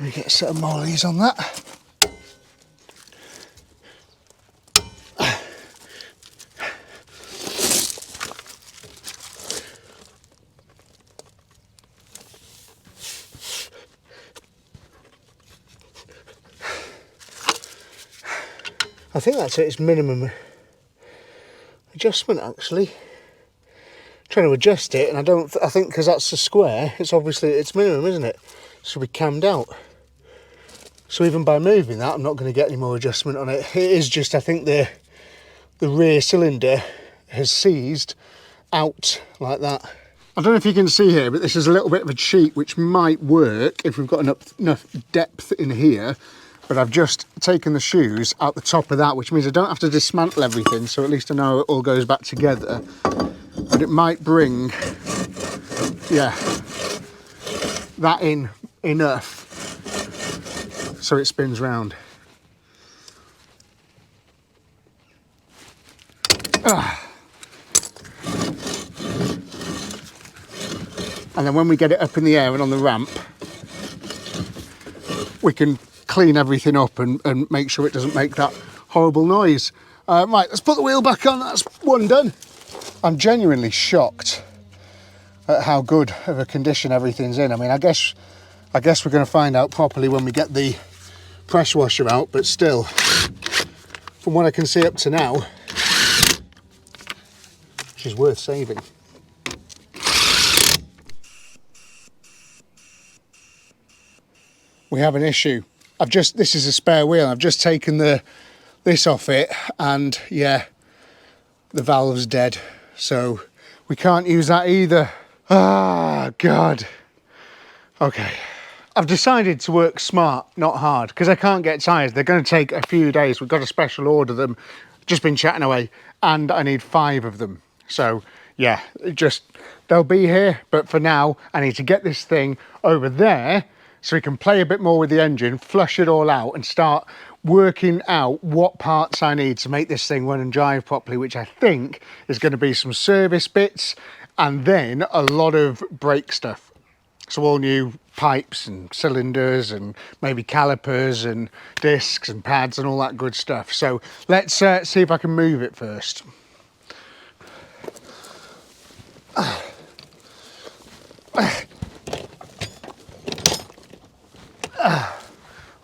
A: me get a set of mollies on that. I think that's at its minimum adjustment actually. Trying to adjust it, and I think because that's a square, it's obviously its minimum, isn't it? Should be cammed out. So even by moving that, I'm not going to get any more adjustment on it. It is just, I think the rear cylinder has seized out like that. I don't know if you can see here, but this is a little bit of a cheat which might work if we've got enough depth in here. But I've just taken the shoes out the top of that, which means I don't have to dismantle everything, so at least I know it all goes back together. But it might bring, yeah, that in enough so it spins round. And then when we get it up in the air and on the ramp, we can clean everything up and make sure it doesn't make that horrible noise. Right, let's put the wheel back on. That's one done. I'm genuinely shocked at how good of a condition everything's in. I mean, I guess we're going to find out properly when we get the pressure washer out, but still, from what I can see up to now, she's worth saving. We have an issue. This is a spare wheel. I've just taken this off it, and yeah, the valve's dead. So we can't use that either. Ah, God. Okay. I've decided to work smart, not hard, because I can't get tyres. They're going to take a few days. We've got to special order them. Just been chatting away, and I need 5 of them. So yeah, they'll be here. But for now, I need to get this thing over there so we can play a bit more with the engine, flush it all out, and start working out what parts I need to make this thing run and drive properly, which I think is going to be some service bits and then a lot of brake stuff. So all new pipes and cylinders and maybe calipers and discs and pads and all that good stuff. So let's see if I can move it first.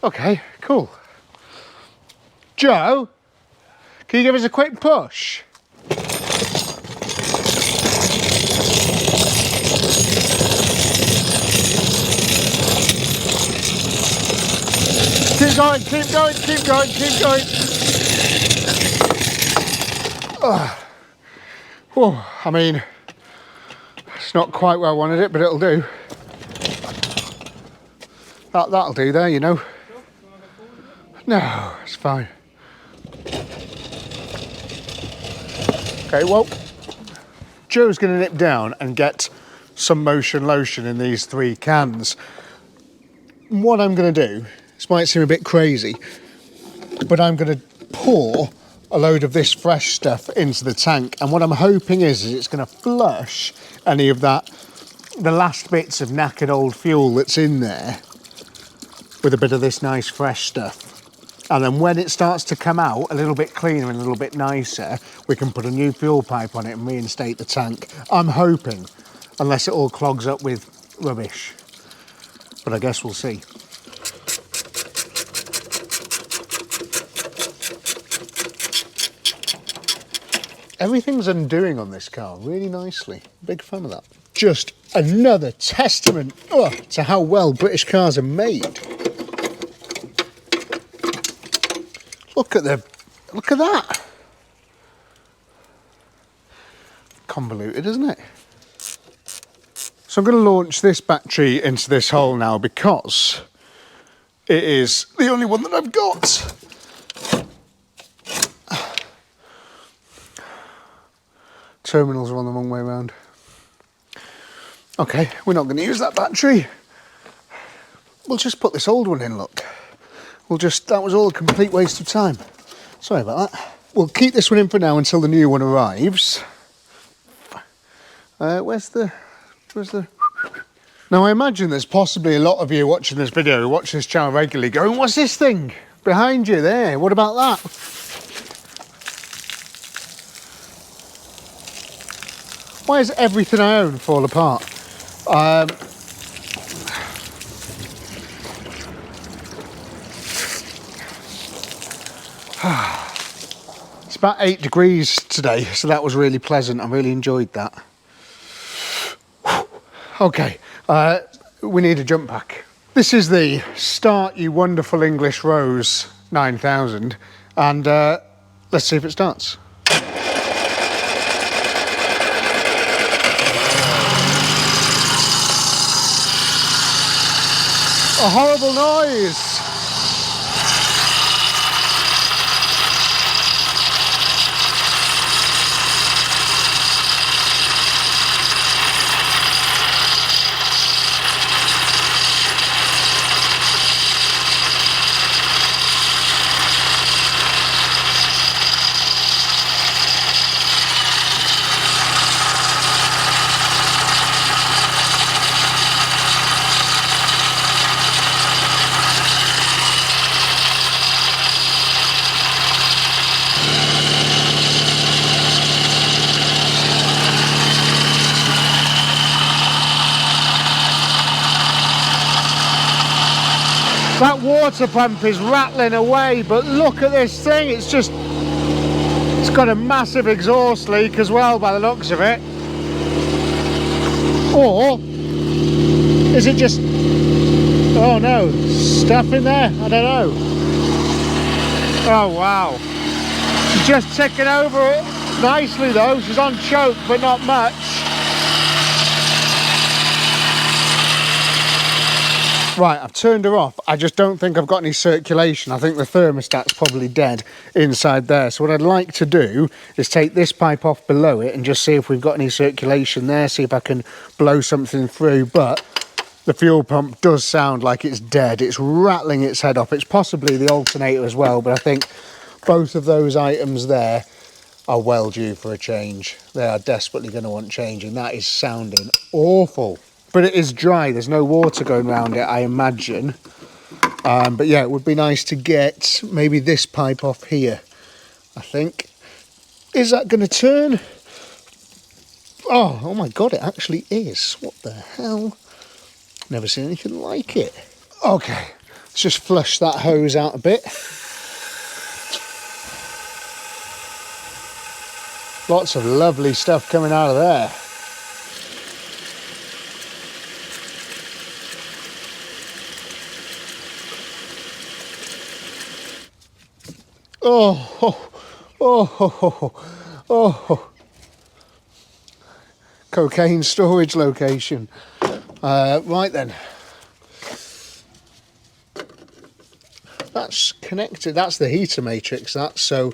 A: Okay, cool. Joe, can you give us a quick push? Keep going, keep going, keep going, keep going. Oh, I mean, it's not quite where I wanted it, but it'll do. That'll do there, you know. No, it's fine. Okay, well, Joe's going to nip down and get some motion lotion in these 3 cans. What I'm going to do, this might seem a bit crazy, but I'm going to pour a load of this fresh stuff into the tank, and what I'm hoping is it's going to flush any of the last bits of knackered old fuel that's in there with a bit of this nice fresh stuff. And then when it starts to come out a little bit cleaner and a little bit nicer, we can put a new fuel pipe on it and reinstate the tank. I'm hoping, unless it all clogs up with rubbish. But I guess we'll see. Everything's undoing on this car really nicely. Big fan of that. Just another testament to how well British cars are made. Look at that. Convoluted, isn't it? So I'm going to launch this battery into this hole now because it is the only one that I've got. Terminals are on the wrong way around. Okay, we're not going to use that battery. We'll just put this old one in, look. That was all a complete waste of time. Sorry about that. We'll keep this one in for now until the new one arrives. Where's the... Now I imagine there's possibly a lot of you watching this video who watch this channel regularly going, what's this thing behind you there? What about that? Why does everything I own fall apart? about 8 degrees today, so that was really pleasant. I really enjoyed that. Okay, we need a jump pack. This is the Start You Wonderful English Rose 9000, and let's see if it starts. A horrible noise! That water pump is rattling away, but look at this thing, it's got a massive exhaust leak as well by the looks of it. Or is it just, oh no, stuff in there? I don't know. Oh wow. She's just ticking over it nicely though, she's on choke but not much. Right, I've turned her off. I just don't think I've got any circulation. I think the thermostat's probably dead inside there. So what I'd like to do is take this pipe off below it and just see if we've got any circulation there, see if I can blow something through. But the fuel pump does sound like it's dead. It's rattling its head off. It's possibly the alternator as well, but I think both of those items there are well due for a change. They are desperately going to want changing. That is sounding awful. But it is dry, there's no water going around it, I imagine. But yeah, it would be nice to get maybe this pipe off here, I think. Is that going to turn? Oh my God, it actually is. What the hell? Never seen anything like it. Okay, let's just flush that hose out a bit. Lots of lovely stuff coming out of there. Oh. Cocaine storage location. Right then. That's connected. That's the heater matrix, that. So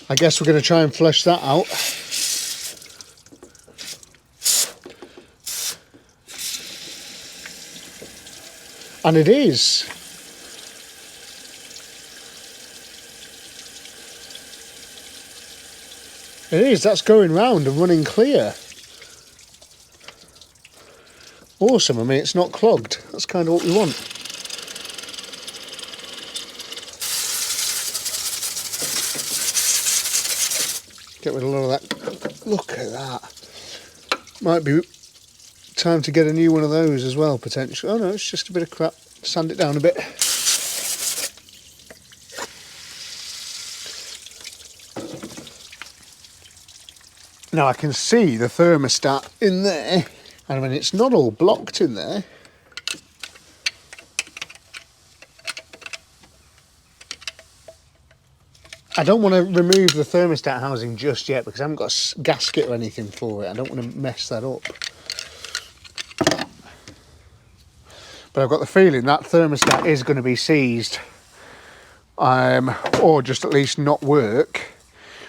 A: I guess we're going to try and flush that out. And it is. It is, that's going round and running clear. Awesome, I mean, it's not clogged. That's kind of what we want. Get rid of a lot of that. Look at that. Might be time to get a new one of those as well, potentially. Oh no, it's just a bit of crap. Sand it down a bit. Now I can see the thermostat in there, and I mean it's not all blocked in there. I don't want to remove the thermostat housing just yet because I haven't got a gasket or anything for it. I don't want to mess that up. But I've got the feeling that thermostat is going to be seized, or just at least not work,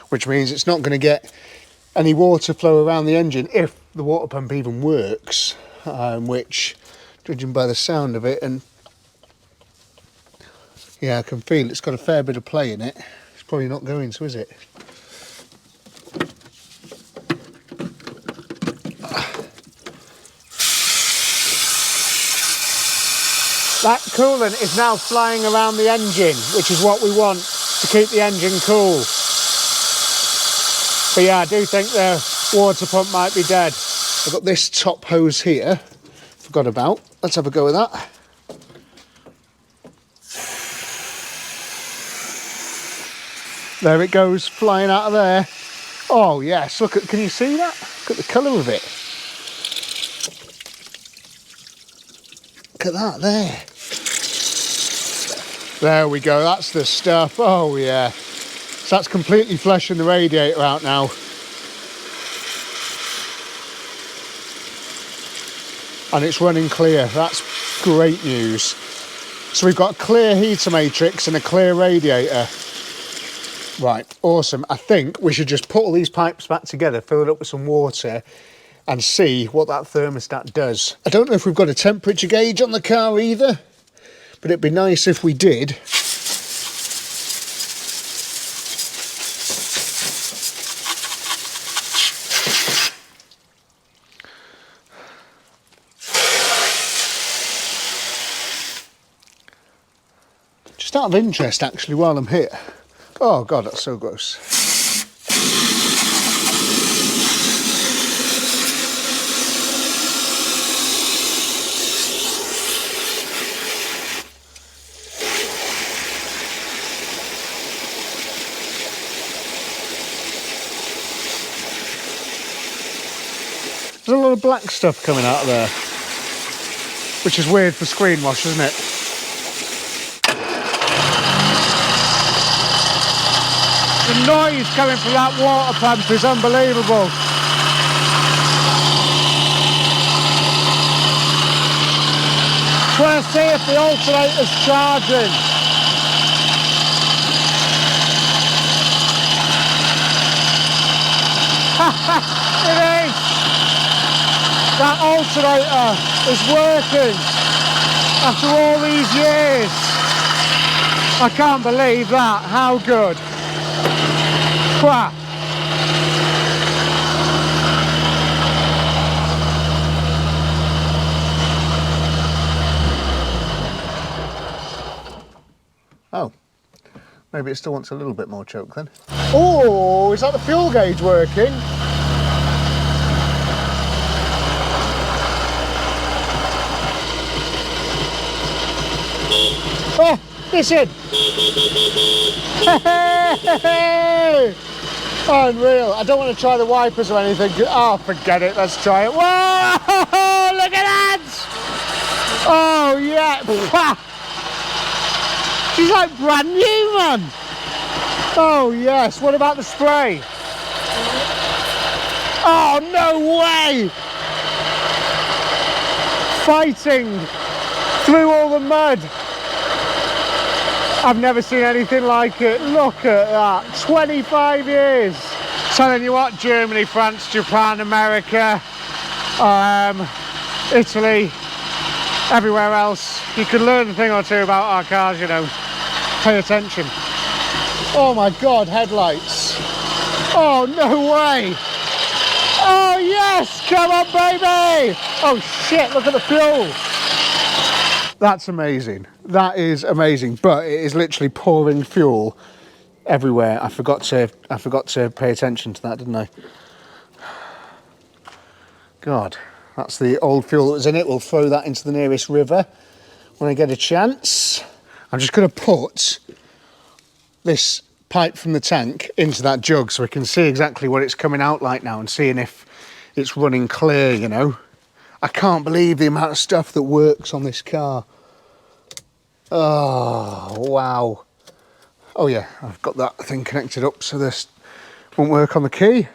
A: which means it's not going to get any water flow around the engine if the water pump even works, which, judging by the sound of it, and yeah, I can feel it's got a fair bit of play in it. It's probably not going to, is it? That coolant is now flying around the engine, which is what we want to keep the engine cool. But yeah, I do think the water pump might be dead. I've got this top hose here, forgot about. Let's have a go with that. There it goes, flying out of there. Oh yes, look at, can you see that? Look at the colour of it. Look at that there. There we go, that's the stuff. Oh yeah. So that's completely flushing the radiator out now. And it's running clear. That's great news. So we've got a clear heater matrix and a clear radiator. Right, awesome. I think we should just put all these pipes back together, fill it up with some water and see what that thermostat does. I don't know if we've got a temperature gauge on the car either, but it'd be nice if we did. Just out of interest, actually, while I'm here. Oh God, that's so gross. There's a lot of black stuff coming out of there, which is weird for screen wash, isn't it? The noise coming from that water pump is unbelievable. Just want to see if the alternator's charging. It is! That alternator is working after all these years. I can't believe that. How good. Wow. Oh, maybe it still wants a little bit more choke then. Oh, is that the fuel gauge working? Oh, listen! Unreal. I don't want to try the wipers or anything. Oh, forget it. Let's try it. Whoa! Look at that! Oh, yeah. She's like brand new, man. Oh, yes. What about the spray? Oh, no way! Fighting through all the mud. I've never seen anything like it. Look at that. 25 years. Telling you what, Germany, France, Japan, America, Italy, everywhere else. You could learn a thing or two about our cars, you know. Pay attention. Oh my God, headlights. Oh, no way. Oh yes, come on baby. Oh shit, look at the fuel. That's amazing. That is amazing, but it is literally pouring fuel everywhere. I forgot to pay attention to that, didn't I? God, that's the old fuel that was in it. We'll throw that into the nearest river when I get a chance. I'm just going to put this pipe from the tank into that jug so we can see exactly what it's coming out like now and seeing if it's running clear, you know. I can't believe the amount of stuff that works on this car. Oh, wow. Oh yeah, I've got that thing connected up so this won't work on the key.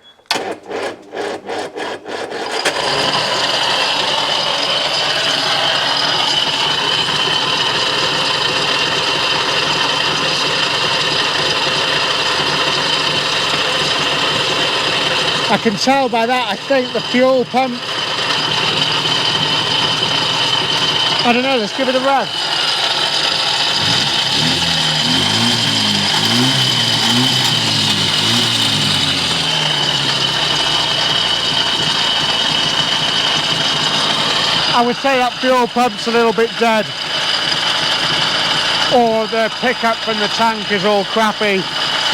A: I can tell by that, I think the fuel pump, I don't know, let's give it a rev. I would say that fuel pump's a little bit dead. Or the pickup from the tank is all crappy.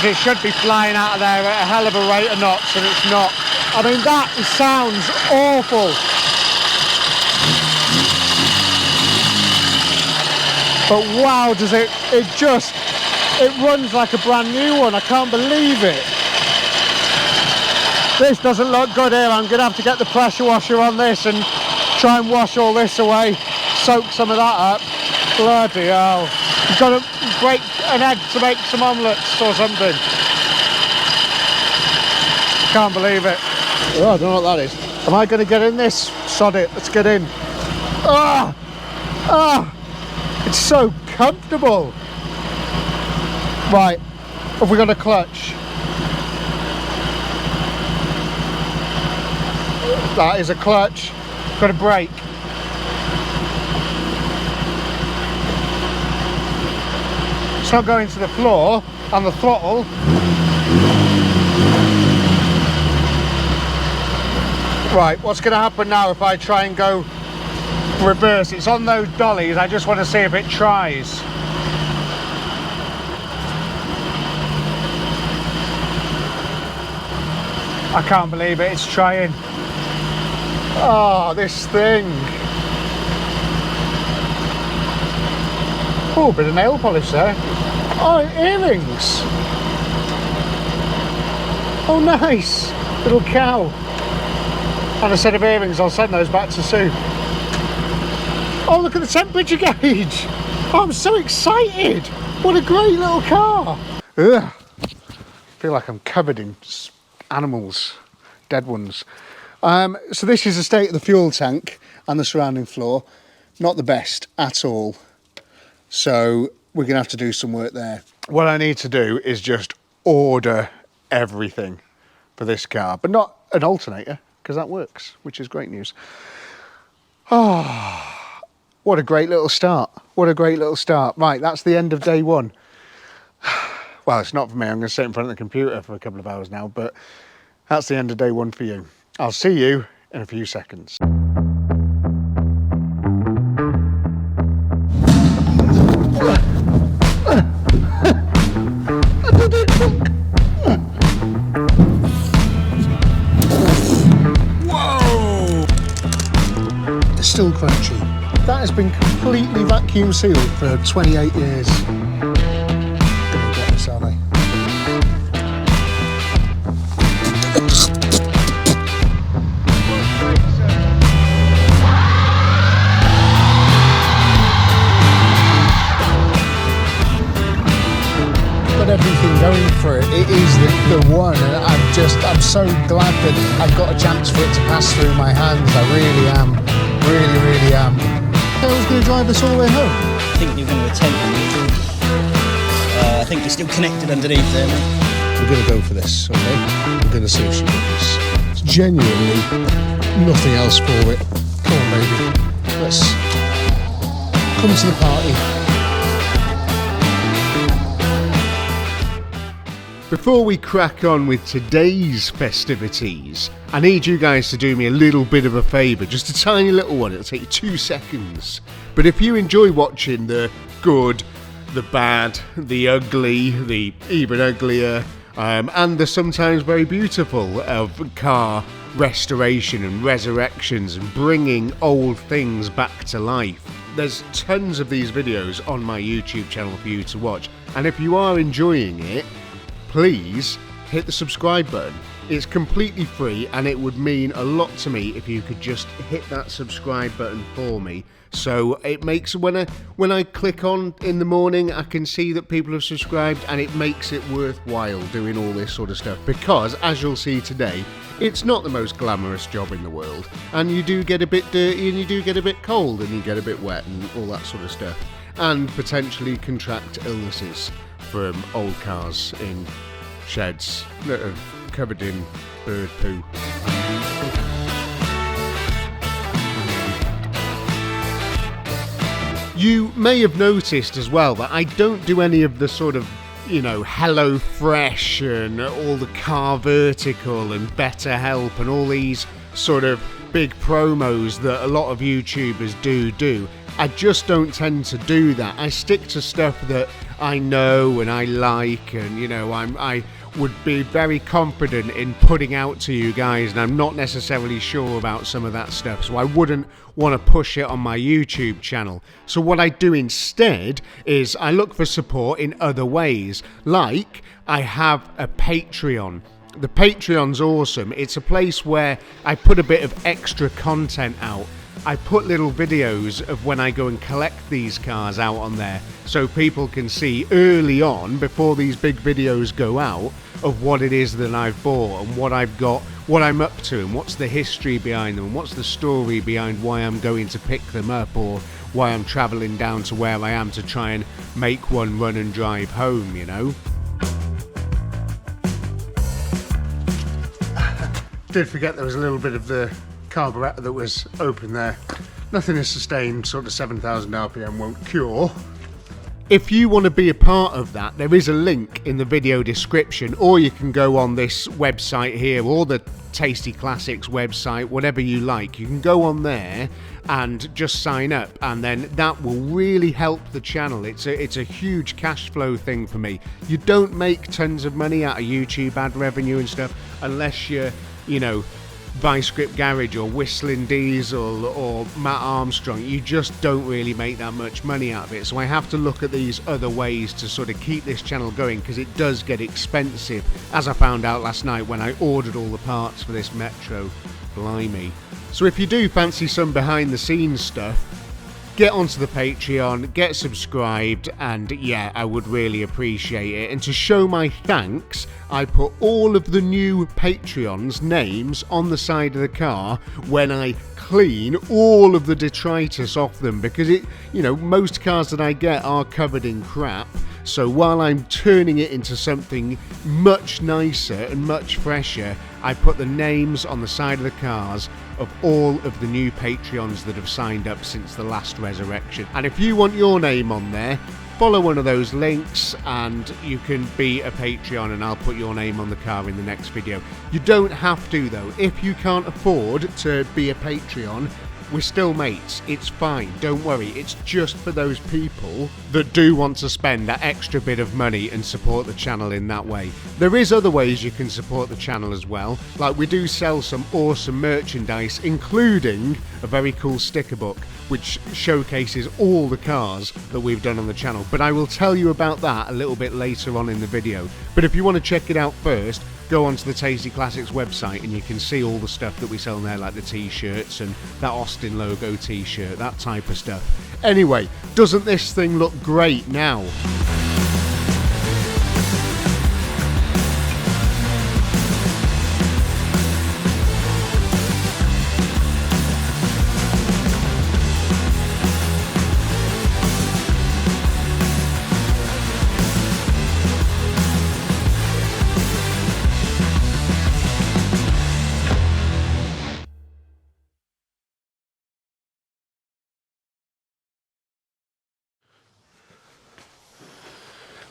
A: It should be flying out of there at a hell of a rate of knots, and it's not. I mean, that sounds awful. But wow, does it just It runs like a brand new one. I can't believe it. This doesn't look good here. I'm going to have to get the pressure washer on this and try and wash all this away. Soak some of that up. Bloody hell. You've got to break an egg to make some omelettes or something. Can't believe it. Oh, I don't know what that is. Am I going to get in this? Sod it. Let's get in. Ah! Ah! It's so comfortable. Right. Have we got a clutch? That is a clutch. Got a brake. It's not going to the floor and the throttle. Right, what's going to happen now if I try and go reverse? It's on those dollies. I just want to see if it tries. I can't believe it, it's trying. Oh, this thing. Oh, a bit of nail polish there. Oh, earrings. Oh, nice. Little cow. And a set of earrings, I'll send those back to Sue. Oh, look at the temperature gauge. Oh, I'm so excited. What a great little car. Ugh. I feel like I'm covered in animals, dead ones. So this is the state of the fuel tank and the surrounding floor. Not the best at all. So we're going to have to do some work there. What I need to do is just order everything for this car, but not an alternator, because that works, which is great news. Oh, what a great little start. What a great little start. Right, that's the end of day one. Well, it's not for me. I'm going to sit in front of the computer for a couple of hours now, but that's the end of day one for you. I'll see you in a few seconds. Whoa! It's still crunchy. That has been completely vacuum sealed for 28 years. Are they? Got everything going for it. It is the one, and I'm so glad that I've got a chance for it to pass through my hands. I really am. Really am. I was going to drive us all the way home.
D: I think you're going to attempt it. I think you're still connected underneath there, mate.
A: We're going to go for this, okay? We're going to see if she does. It's genuinely nothing else for it. Come on, baby. Let's come to the party. Before we crack on with today's festivities, I need you guys to do me a little bit of a favour, just a tiny little one. It'll take you 2 seconds. But if you enjoy watching the good, the bad, the ugly, the even uglier, and the sometimes very beautiful of car restoration and resurrections and bringing old things back to life, there's tons of these videos on my YouTube channel for you to watch. And if you are enjoying it, please hit the subscribe button. It's completely free, and it would mean a lot to me if you could just hit that subscribe button for me. So it makes, when I click on in the morning, I can see that people have subscribed, and it makes it worthwhile doing all this sort of stuff. Because, as you'll see today, it's not the most glamorous job in the world. And you do get a bit dirty, and you do get a bit cold, and you get a bit wet, and all that sort of stuff. And potentially contract illnesses from old cars in sheds that are covered in bird poo. You may have noticed as well that I don't do any of the sort of, Hello Fresh and all the Car Vertical and Better Help and all these sort of big promos that a lot of YouTubers do. I just don't tend to do that. I stick to stuff that I know and I like, and would be very confident in putting out to you guys, and I'm not necessarily sure about some of that stuff, so I wouldn't want to push it on my YouTube channel. So what I do instead is I look for support in other ways, like I have a Patreon. The Patreon's awesome. It's a place where I put a bit of extra content out. I put little videos of when I go and collect these cars out on there, so people can see early on, before these big videos go out, of what it is that I've bought and what I've got, what I'm up to, and what's the history behind them, and what's the story behind why I'm going to pick them up, or why I'm travelling down to where I am to try and make one run and drive home, you know? Did forget there was a little bit of the carburetor that was open there. Nothing is sustained, sort of 7,000 RPM won't cure. If you want to be a part of that, there is a link in the video description, or you can go on this website here, or the Tasty Classics website, whatever you like. You can go on there and just sign up, and then that will really help the channel. It's a huge cash flow thing for me. You don't make tons of money out of YouTube ad revenue and stuff unless you're, you know, Vice Grip Garage or Whistling Diesel or Matt Armstrong. You just don't really make that much money out of it, so I have to look at these other ways to sort of keep this channel going, because it does get expensive, as I found out last night when I ordered all the parts for this Metro. Blimey. So if you do fancy some behind the scenes stuff, get onto the Patreon, get subscribed, and yeah, I would really appreciate it. And to show my thanks, I put all of the new Patreons' names on the side of the car when I clean all of the detritus off them, because it, you know, most cars that I get are covered in crap. So while I'm turning it into something much nicer and much fresher, I put the names on the side of the cars of all of the new Patreons that have signed up since the last resurrection. And if you want your name on there, follow one of those links and you can be a Patreon, and I'll put your name on the car in the next video. You don't have to though. If you can't afford to be a Patreon, we're still mates, it's fine, don't worry. It's just for those people that do want to spend that extra bit of money and support the channel in that way. There is other ways you can support the channel as well, like we do sell some awesome merchandise, including a very cool sticker book which showcases all the cars that we've done on the channel, but I will tell you about that a little bit later on in the video. But if you want to check it out first, go onto the Tasty Classics website and you can see all the stuff that we sell there, like the t-shirts and that Austin logo t-shirt, that type of stuff. Anyway, doesn't this thing look great now?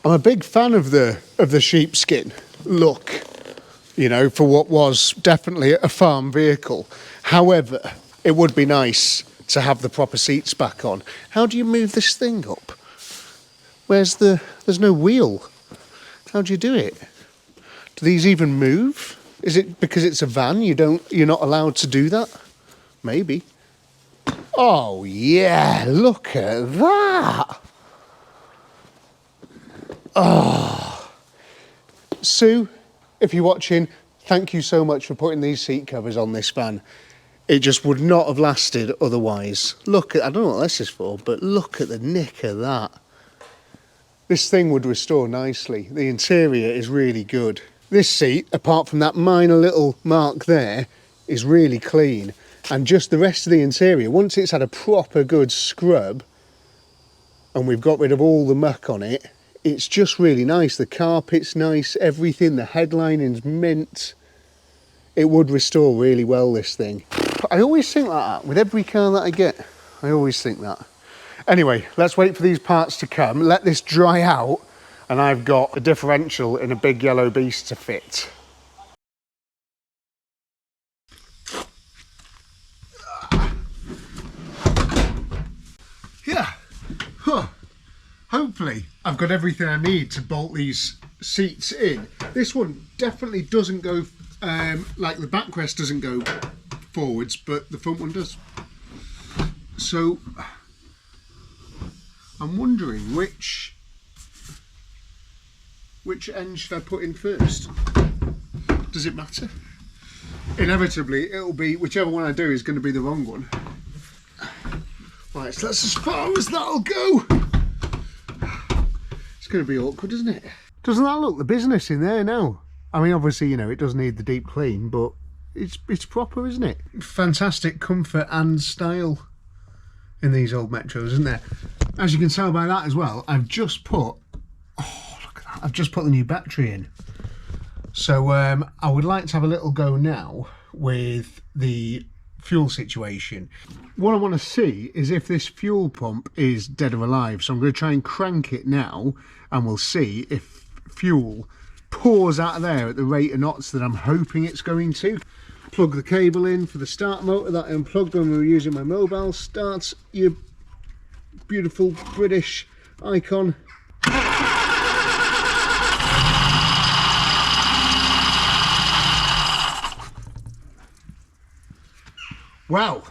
A: I'm a big fan of the sheepskin look, you know, for what was definitely a farm vehicle. However, it would be nice to have the proper seats back on. How do you move this thing up? There's no wheel. How do you do it? Do these even move? Is it because it's a van you're not allowed to do that? Maybe. Oh yeah, look at that. Oh, Sue, if you're watching, thank you so much for putting these seat covers on this van. It just would not have lasted otherwise. Look at, I don't know what this is for, but look at the nick of that. This thing would restore nicely. The interior is really good. This seat, apart from that minor little mark there, is really clean. And just the rest of the interior, once it's had a proper good scrub, and we've got rid of all the muck on it, it's just really nice. The carpet's nice, everything, the headlining's mint. It would restore really well, this thing. I always think like that with every car that I get. I always think that. Anyway, let's wait for these parts to come, let this dry out, and I've got a differential in a big yellow beast to fit. Yeah. Huh. Hopefully, I've got everything I need to bolt these seats in. This one definitely doesn't go, like the backrest doesn't go forwards, but the front one does. So I'm wondering which end should I put in first? Does it matter? Inevitably it'll be, whichever one I do is going to be the wrong one. Right, so that's as far as that'll go. It's going to be awkward, isn't it? Doesn't that look the business in there now? I mean, obviously, you know, it does need the deep clean, but it's proper, isn't it? Fantastic comfort and style in these old Metros, isn't there? As you can tell by that as well, I've just put, oh, look at that, I've just put the new battery in. So I would like to have a little go now with the fuel situation. What I want to see is if this fuel pump is dead or alive. So I'm going to try and crank it now, and we'll see if fuel pours out of there at the rate of knots that I'm hoping it's going to. Plug the cable in for the start motor that I unplugged when we were using my mobile. Starts your beautiful British icon. Wow,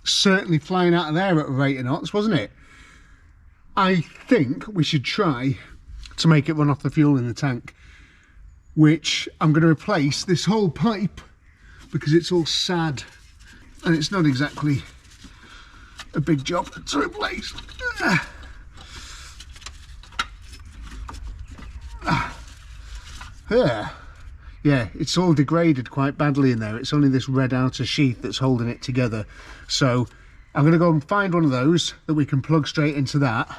A: certainly flying out of there at a rate of knots, wasn't it? I think we should try to make it run off the fuel in the tank, which I'm going to replace this whole pipe because it's all sad and it's not exactly a big job to replace. Yeah, it's all degraded quite badly in there. It's only this red outer sheath that's holding it together. So I'm going to go and find one of those that we can plug straight into that,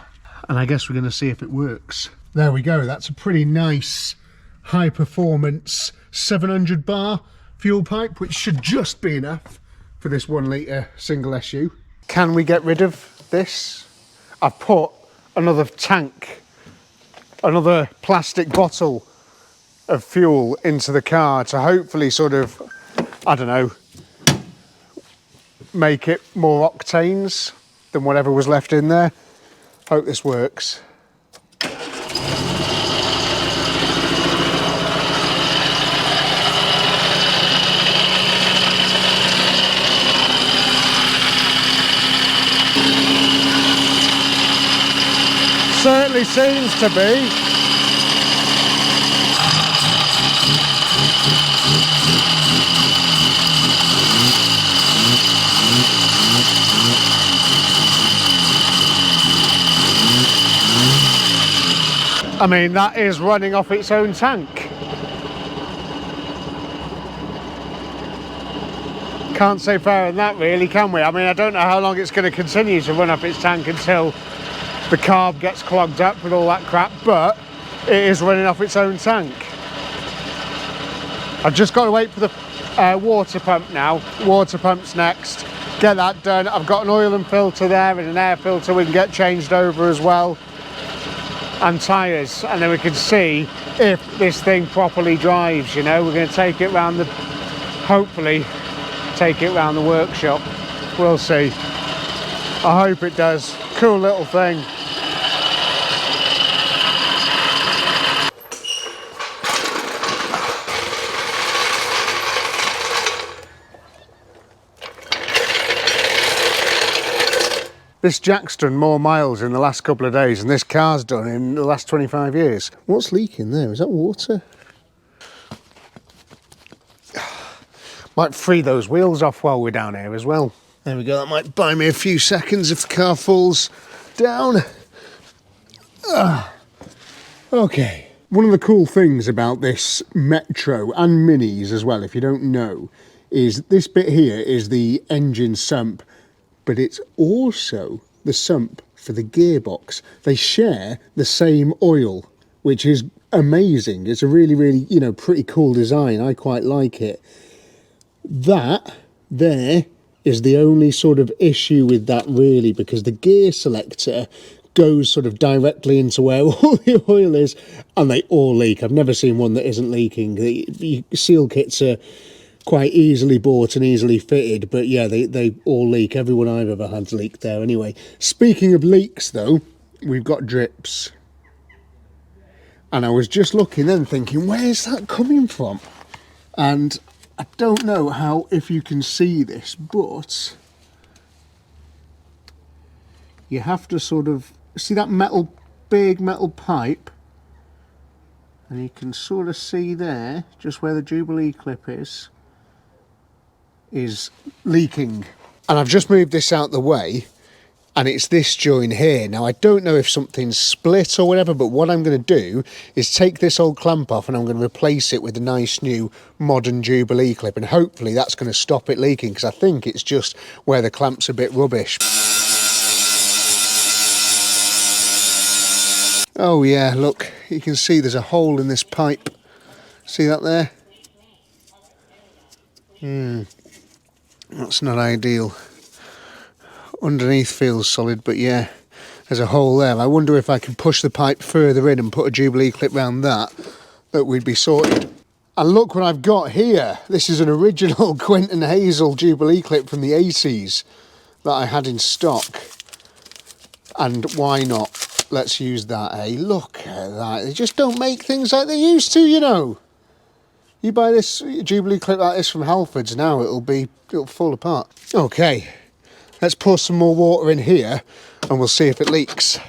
A: and I guess we're going to see if it works. There we go. That's a pretty nice high performance 700 bar fuel pipe, which should just be enough for this 1 litre single SU. Can we get rid of this? I've put another tank, another plastic bottle of fuel into the car to hopefully sort of, I don't know, make it more octanes than whatever was left in there. Hope this works. Certainly seems to be. I mean, that is running off its own tank. Can't say fairer than that, really, can we? I mean, I don't know how long it's going to continue to run off its tank until the carb gets clogged up with all that crap, but it is running off its own tank. I've just got to wait for the water pump now. Water pump's next. Get that done. I've got an oil and filter there and an air filter we can get changed over as well. And tyres, and then we can see if this thing properly drives, you know. We're going to take it round the, hopefully take it round the workshop. We'll see. I hope it does. Cool little thing. This jack's done more miles in the last couple of days than this car's done in the last 25 years. What's leaking there? Is that water? Might free those wheels off while we're down here as well. There we go. That might buy me a few seconds if the car falls down. Okay. One of the cool things about this Metro and Minis as well, if you don't know, is this bit here is the engine sump, but it's also the sump for the gearbox. They share the same oil, which is amazing. It's a really, really, you know, pretty cool design. I quite like it. That there is the only sort of issue with that, really, because the gear selector goes sort of directly into where all the oil is, and they all leak. I've never seen one that isn't leaking. The seal kits are quite easily bought and easily fitted, but yeah, they all leak. Everyone I've ever had's leaked there anyway. Speaking of leaks though, we've got drips. And I was just looking then thinking, where's that coming from? And I don't know how, if you can see this, but you have to sort of see that metal, big metal pipe, and you can sort of see there, just where the Jubilee clip is leaking. And I've just moved this out the way, and it's this joint here. Now I don't know if something's split or whatever, but what I'm going to do is take this old clamp off and I'm going to replace it with a nice new modern Jubilee clip, and hopefully that's going to stop it leaking, because I think it's just where the clamp's a bit rubbish. Oh yeah, look, you can see there's a hole in this pipe. See that there? That's not ideal. Underneath feels solid, but yeah, there's a hole there. I wonder if I can push the pipe further in and put a Jubilee clip round that we'd be sorted. And look what I've got here. This is an original Quentin Hazel Jubilee clip from the 80s that I had in stock. And why not? Let's use that, eh? Look at that. They just don't make things like they used to, you know. You buy this Jubilee clip like this from Halfords now, it'll fall apart. Okay. Let's pour some more water in here and we'll see if it leaks.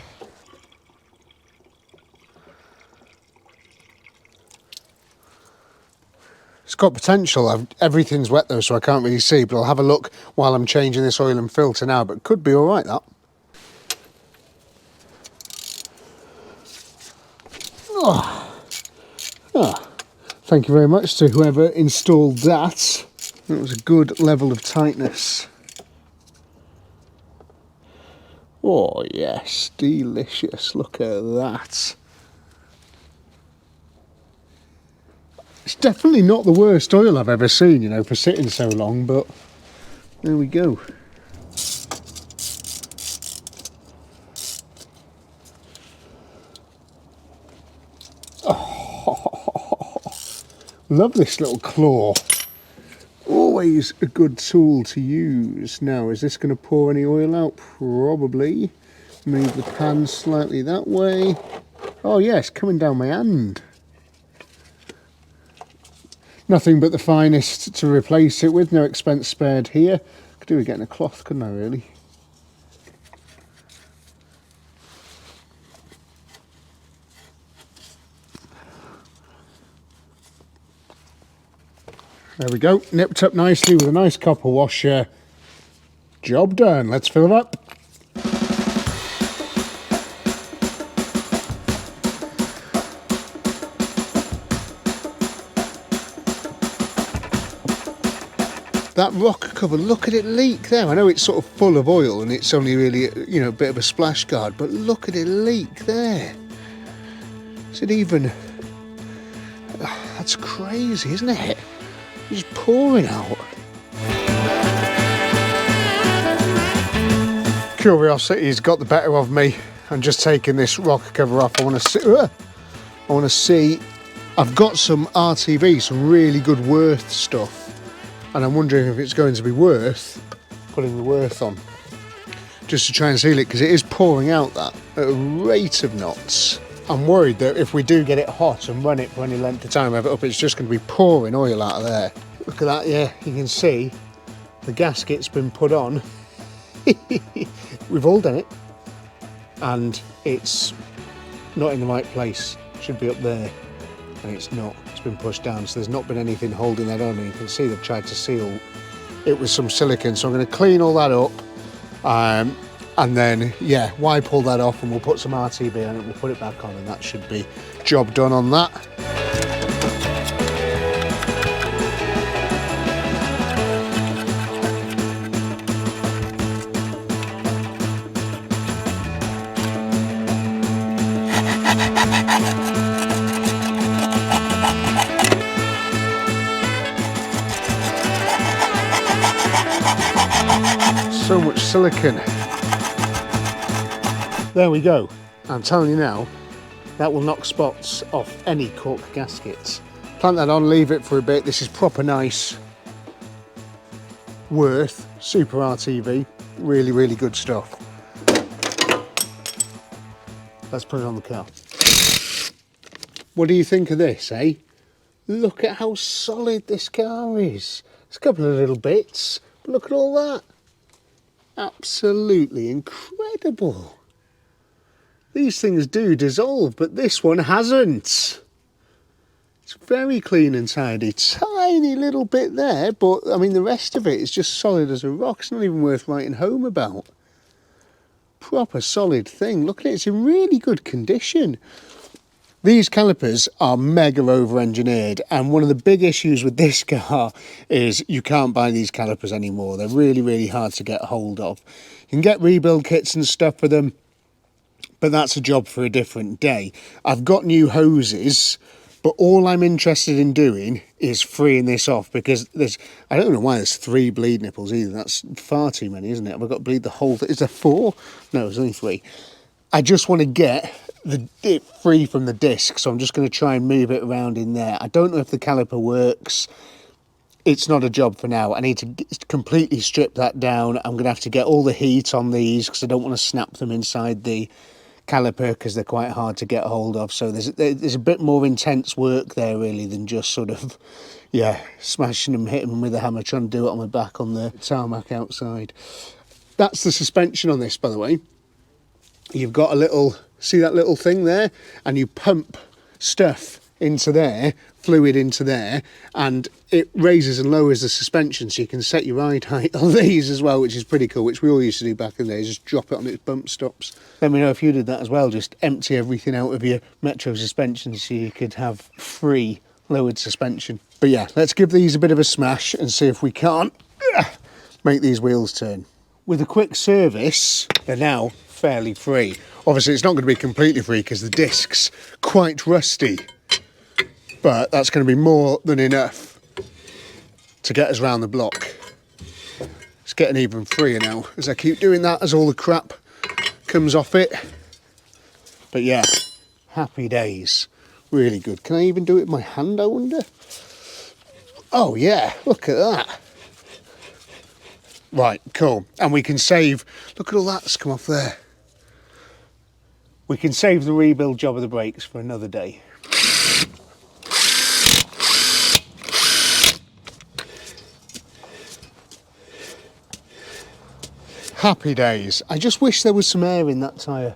A: It's got potential. Everything's wet though, so I can't really see, but I'll have a look while I'm changing this oil and filter now, but could be all right, that. Thank you very much to whoever installed that. That was a good level of tightness. Oh yes, delicious, look at that. It's definitely not the worst oil I've ever seen, you know, for sitting so long, but there we go. Oh, love this little claw. Always a good tool to use. Now, is this going to pour any oil out? Probably. Move the pan slightly that way. Oh yes, coming down my hand. Nothing but the finest to replace it with, no expense spared here. Could do with getting a cloth, couldn't I really? There we go, nipped up nicely with a nice copper washer. Job done, let's fill it up. That rock cover, look at it leak there. I know it's sort of full of oil and it's only really, you know, a bit of a splash guard, but look at it leak there. Is it even... Oh, that's crazy, isn't it? It's pouring out. Curiosity's got the better of me. I'm just taking this rock cover off. I want to see. I've got some RTV, some really good Worth stuff, and I'm wondering if it's going to be worth putting the Worth on, just to try and seal it, because it is pouring out that at a rate of knots. I'm worried that if we do get it hot and run it for any length of time, have it up, it's just going to be pouring oil out of there. Look at that, yeah, you can see the gasket's been put on. We've all done it, and it's not in the right place. It should be up there, and it's not. It's been pushed down, so there's not been anything holding that on, and you can see they've tried to seal it with some silicone. So I'm going to clean all that up. And then, yeah, wipe all that off and we'll put some RTV on it, we'll put it back on, and that should be job done on that. So much silicone. There we go. I'm telling you now, that will knock spots off any cork gaskets. Plant that on, leave it for a bit. This is proper nice Worth Super RTV. Really, really good stuff. Let's put it on the car. What do you think of this, eh? Look at how solid this car is. There's a couple of little bits, but look at all that. Absolutely incredible. These things do dissolve, but this one hasn't. It's very clean and tidy. Tiny little bit there, but I mean the rest of it is just solid as a rock. It's not even worth writing home about. Proper solid thing. Look at it, it's in really good condition. These calipers are mega over-engineered, and one of the big issues with this car is you can't buy these calipers anymore. They're really, really hard to get hold of. You can get rebuild kits and stuff for them, but that's a job for a different day. I've got new hoses, but all I'm interested in doing is freeing this off, because I don't know why there's 3 bleed nipples either. That's far too many, isn't it? Have I got to bleed the whole thing? Is there 4? No, there's only 3. I just want to get it free from the disc, so I'm just going to try and move it around in there. I don't know if the caliper works. It's not a job for now. I need to completely strip that down. I'm going to have to get all the heat on these because I don't want to snap them inside the caliper because they're quite hard to get a hold of. So there's a bit more intense work there really than just sort of, yeah, smashing them, hitting them with a hammer, trying to do it on my back on the tarmac outside. That's the suspension on this, by the way. You've got a little, see that little thing there? And you pump stuff into there, fluid into there, and it raises and lowers the suspension, so you can set your ride height on these as well, which is pretty cool, which we all used to do back in the day, just drop it on its bump stops. Let me know if you did that as well, just empty everything out of your Metro suspension so you could have free lowered suspension. But yeah, let's give these a bit of a smash and see if we can't make these wheels turn. With a quick service, they're now fairly free. Obviously it's not going to be completely free because the disc's quite rusty, but that's going to be more than enough to get us round the block. It's getting even freer now as I keep doing that, as all the crap comes off it. But yeah, happy days. Really good. Can I even do it with my hand, I wonder? Oh yeah, look at that. Right, cool. And we can save, look at all that's come off there. We can save the rebuild job of the brakes for another day. Happy days. I just wish there was some air in that tyre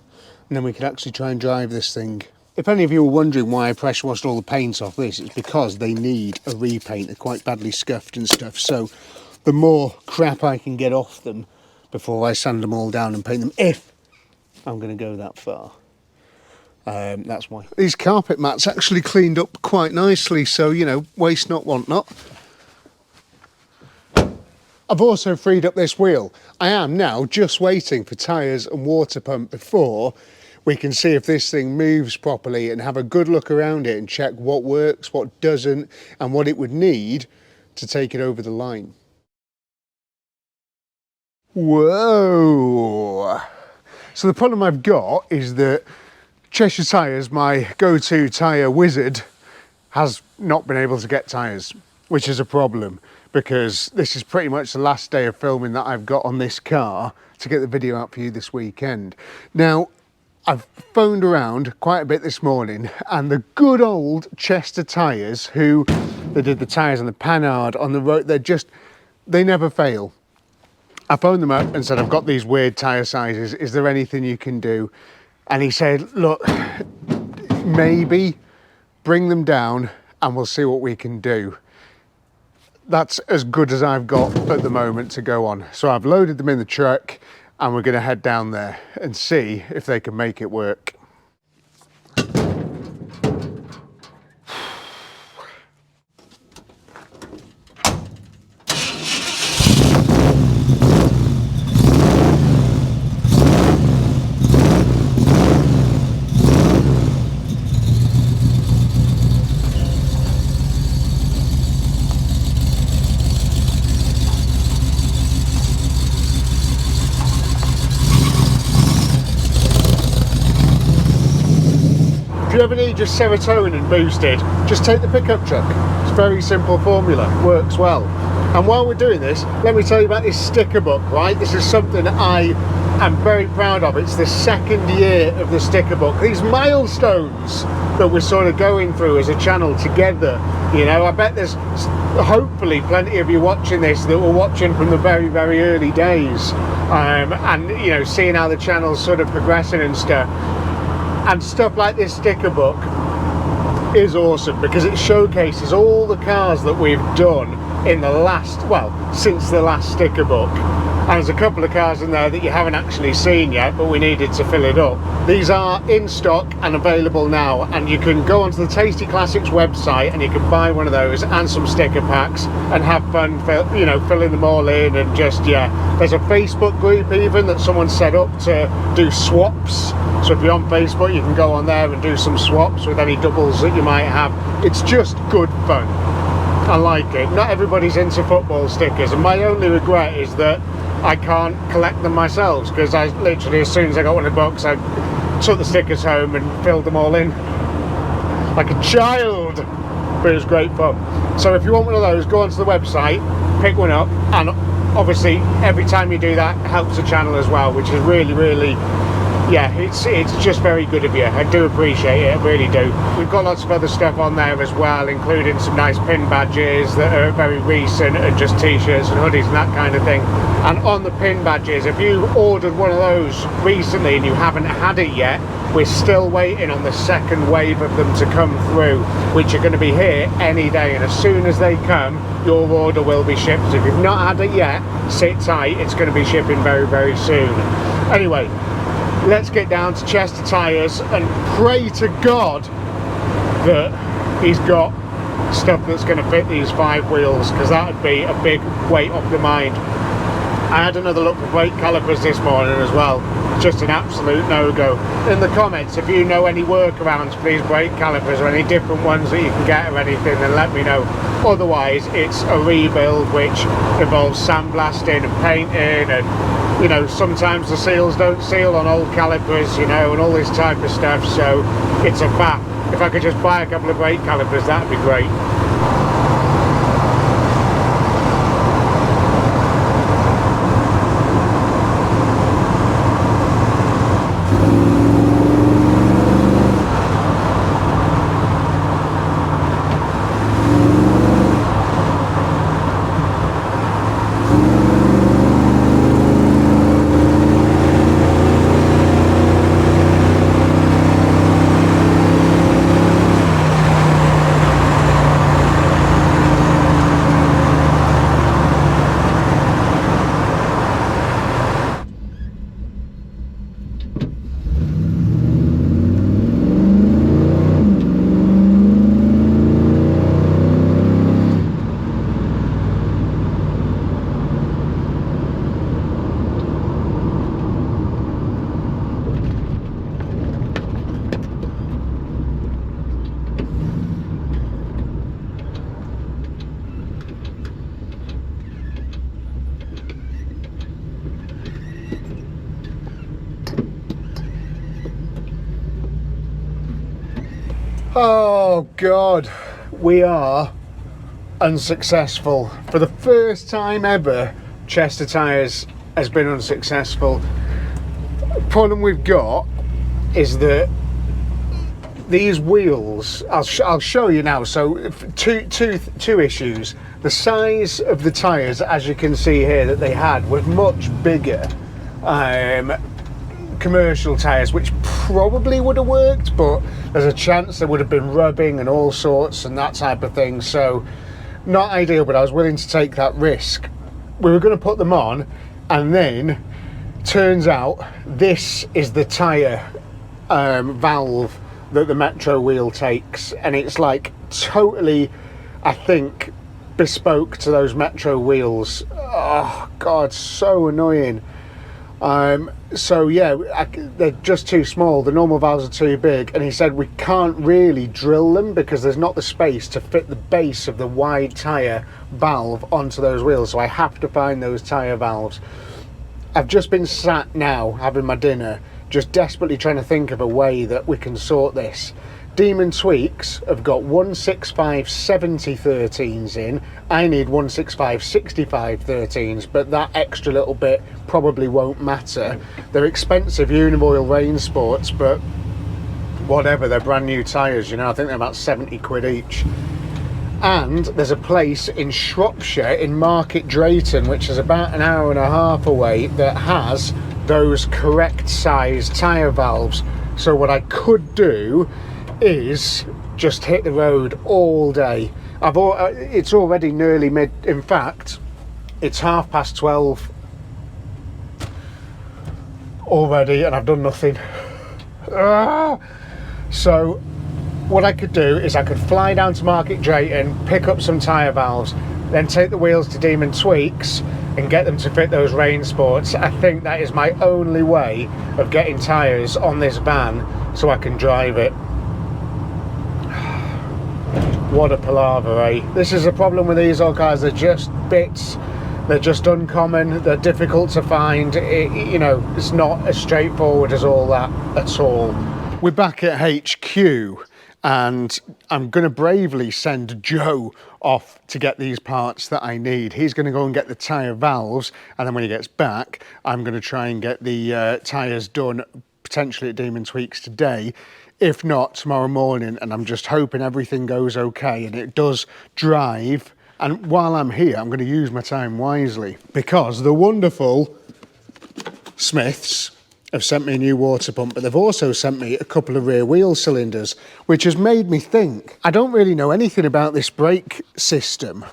A: and then we could actually try and drive this thing. If any of you were wondering why I pressure washed all the paint off this, it's because they need a repaint. They're quite badly scuffed and stuff. So the more crap I can get off them before I sand them all down and paint them, if I'm going to go that far. That's why. These carpet mats actually cleaned up quite nicely, so, you know, waste not, want not. I've also freed up this wheel. I am now just waiting for tyres and water pump before we can see if this thing moves properly and have a good look around it and check what works, what doesn't, and what it would need to take it over the line. Whoa! So the problem I've got is that Cheshire Tyres, my go-to tyre wizard, has not been able to get tyres, which is a problem because this is pretty much the last day of filming that I've got on this car to get the video out for you this weekend. Now, I've phoned around quite a bit this morning, and the good old Chester Tyres, who they did the tyres on the Panhard, on the road, they never fail. I phoned them up and said, I've got these weird tyre sizes, is there anything you can do? And he said, look, maybe bring them down and we'll see what we can do. That's as good as I've got at the moment to go on. So I've loaded them in the truck and we're going to head down there and see if they can make it work. If you ever need your serotonin boosted, just take the pickup truck. It's a very simple formula, works well. And while we're doing this, let me tell you about this sticker book, right? This is something I I'm very proud of. It's the 2nd year of the sticker book. These milestones that we're sort of going through as a channel together, you know, I bet there's hopefully plenty of you watching this that were watching from the very, very early days, and you know, seeing how the channel's sort of progressing and stuff like this sticker book is awesome because it showcases all the cars that we've done in the last, well, since the last sticker book. And there's a couple of cars in there that you haven't actually seen yet, but we needed to fill it up. These are in stock and available now, and you can go onto the Tasty Classics website and you can buy one of those and some sticker packs and have fun, you know, filling them all in. And just, yeah, there's a Facebook group even that someone set up to do swaps. So if you're on Facebook, you can go on there and do some swaps with any doubles that you might have. It's just good fun. I like it. Not everybody's into football stickers, and my only regret is that I can't collect them myself, because I literally, as soon as I got one in the box, I took the stickers home and filled them all in like a child. But it was great fun. So if you want one of those, go onto the website, pick one up, and obviously every time you do that, it helps the channel as well, which is really, really, yeah, it's just very good of you. I do appreciate it, I really do. We've got lots of other stuff on there as well, including some nice pin badges that are very recent, and just t-shirts and hoodies and that kind of thing. And on the pin badges, if you ordered one of those recently and you haven't had it yet, we're still waiting on the 2nd wave of them to come through, which are going to be here any day, and as soon as they come, your order will be shipped. So if you've not had it yet, sit tight, it's going to be shipping very, very soon. Anyway, let's get down to Chester Tyres and pray to God that he's got stuff that's going to fit these 5 wheels, because that would be a big weight off the mind. I had another look for brake calipers this morning as well. Just an absolute no-go. In the comments, if you know any workarounds for these brake calipers or any different ones that you can get or anything, then let me know. Otherwise, it's a rebuild which involves sandblasting and painting, and you know, sometimes the seals don't seal on old calipers, you know, and all this type of stuff. So it's a faff. If I could just buy a couple of brake calipers, that'd be great. Oh God, we are unsuccessful. For the first time ever, Chester Tyres has been unsuccessful. The problem we've got is that these wheels, I'll show you now. So two issues. The size of the tyres, as you can see here, that they had was much bigger. Commercial tyres, which probably would have worked, but there's a chance there would have been rubbing and all sorts and that type of thing. So not ideal, but I was willing to take that risk. We were going to put them on, and then turns out this is the tyre valve that the Metro wheel takes, and it's like totally, I think, bespoke to those Metro wheels. Oh God, so annoying. So yeah, they're just too small. The normal valves are too big, and he said we can't really drill them because there's not the space to fit the base of the wide tyre valve onto those wheels, so I have to find those tyre valves. I've just been sat now having my dinner, just desperately trying to think of a way that we can sort this, Demon Tweaks have got 165/70 13s in. I need 165/65 13s, but that extra little bit probably won't matter. They're expensive Univoil Rain Sports, but whatever, they're brand new tyres, you know, I think they're about 70 quid each. And there's a place in Shropshire, in Market Drayton, which is about an hour and a half away, that has those correct size tyre valves. So what I could do is just hit the road all day. It's already nearly mid, in fact, it's 12:30 already, and I've done nothing. So what I could do is I could fly down to Market Drayton, pick up some tyre valves, then take the wheels to Demon Tweaks and get them to fit those Rain Sports. I think that is my only way of getting tyres on this van so I can drive it. What a palaver, eh? This is a problem with these old cars, they're just bits, they're just uncommon, they're difficult to find. You know, it's not as straightforward as all that at all. We're back at HQ and I'm going to bravely send Joe off to get these parts that I need. He's going to go and get the tyre valves, and then when he gets back, I'm going to try and get the tyres done, potentially at Demon Tweaks today, if not tomorrow morning, and I'm just hoping everything goes okay and it does drive. And while I'm here, I'm going to use my time wisely, because the wonderful Smiths have sent me a new water pump, but they've also sent me a couple of rear wheel cylinders, which has made me think. I don't really know anything about this brake system.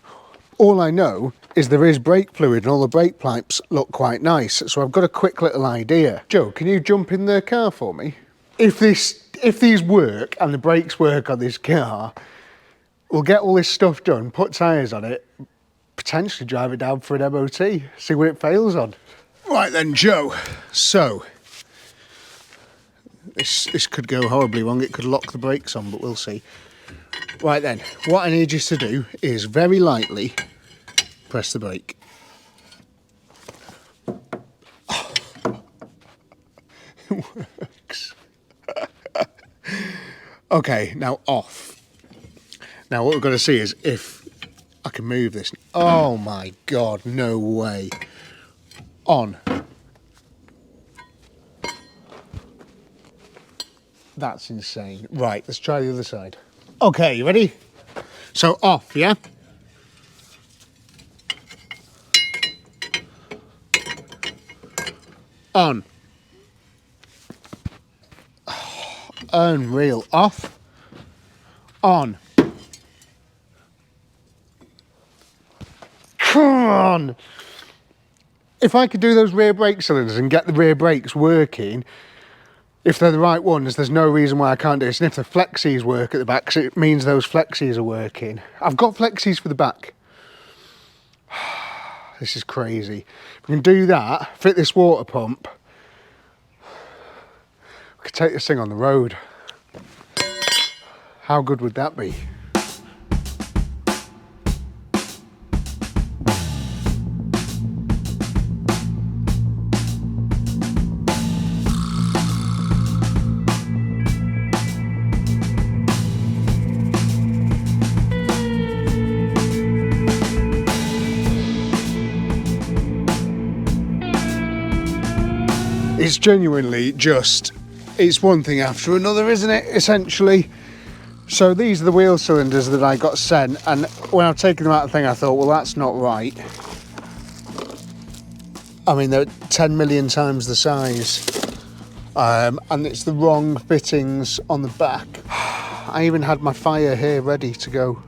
A: All I know is there is brake fluid and all the brake pipes look quite nice, so I've got a quick little idea. Joe, can you jump in the car for me? If these work and the brakes work on this car, we'll get all this stuff done, put tyres on it, potentially drive it down for an MOT, see what it fails on. Right then, Joe, so this could go horribly wrong. It could lock the brakes on, but we'll see. Right then, what I need you to do is very lightly press the brake. It works. Okay, now off. Now what we're going to see is if I can move this. Oh my God, no way. On. That's insane. Right, let's try the other side. Okay, you ready? So off, yeah? On. Oh, unreal. Off. On. Come on! If I could do those rear brake cylinders and get the rear brakes working, if they're the right ones, there's no reason why I can't do this. And if the flexies work at the back, it means those flexies are working. I've got flexies for the back. This is crazy. If we can do that, fit this water pump, we could take this thing on the road. How good would that be? It's genuinely just, it's one thing after another, isn't it, essentially? So these are the wheel cylinders that I got sent, and when I've taken them out of the thing, I thought, well, that's not right. I mean, they're 10 million times the size. And it's the wrong fittings on the back. I even had my fire here ready to go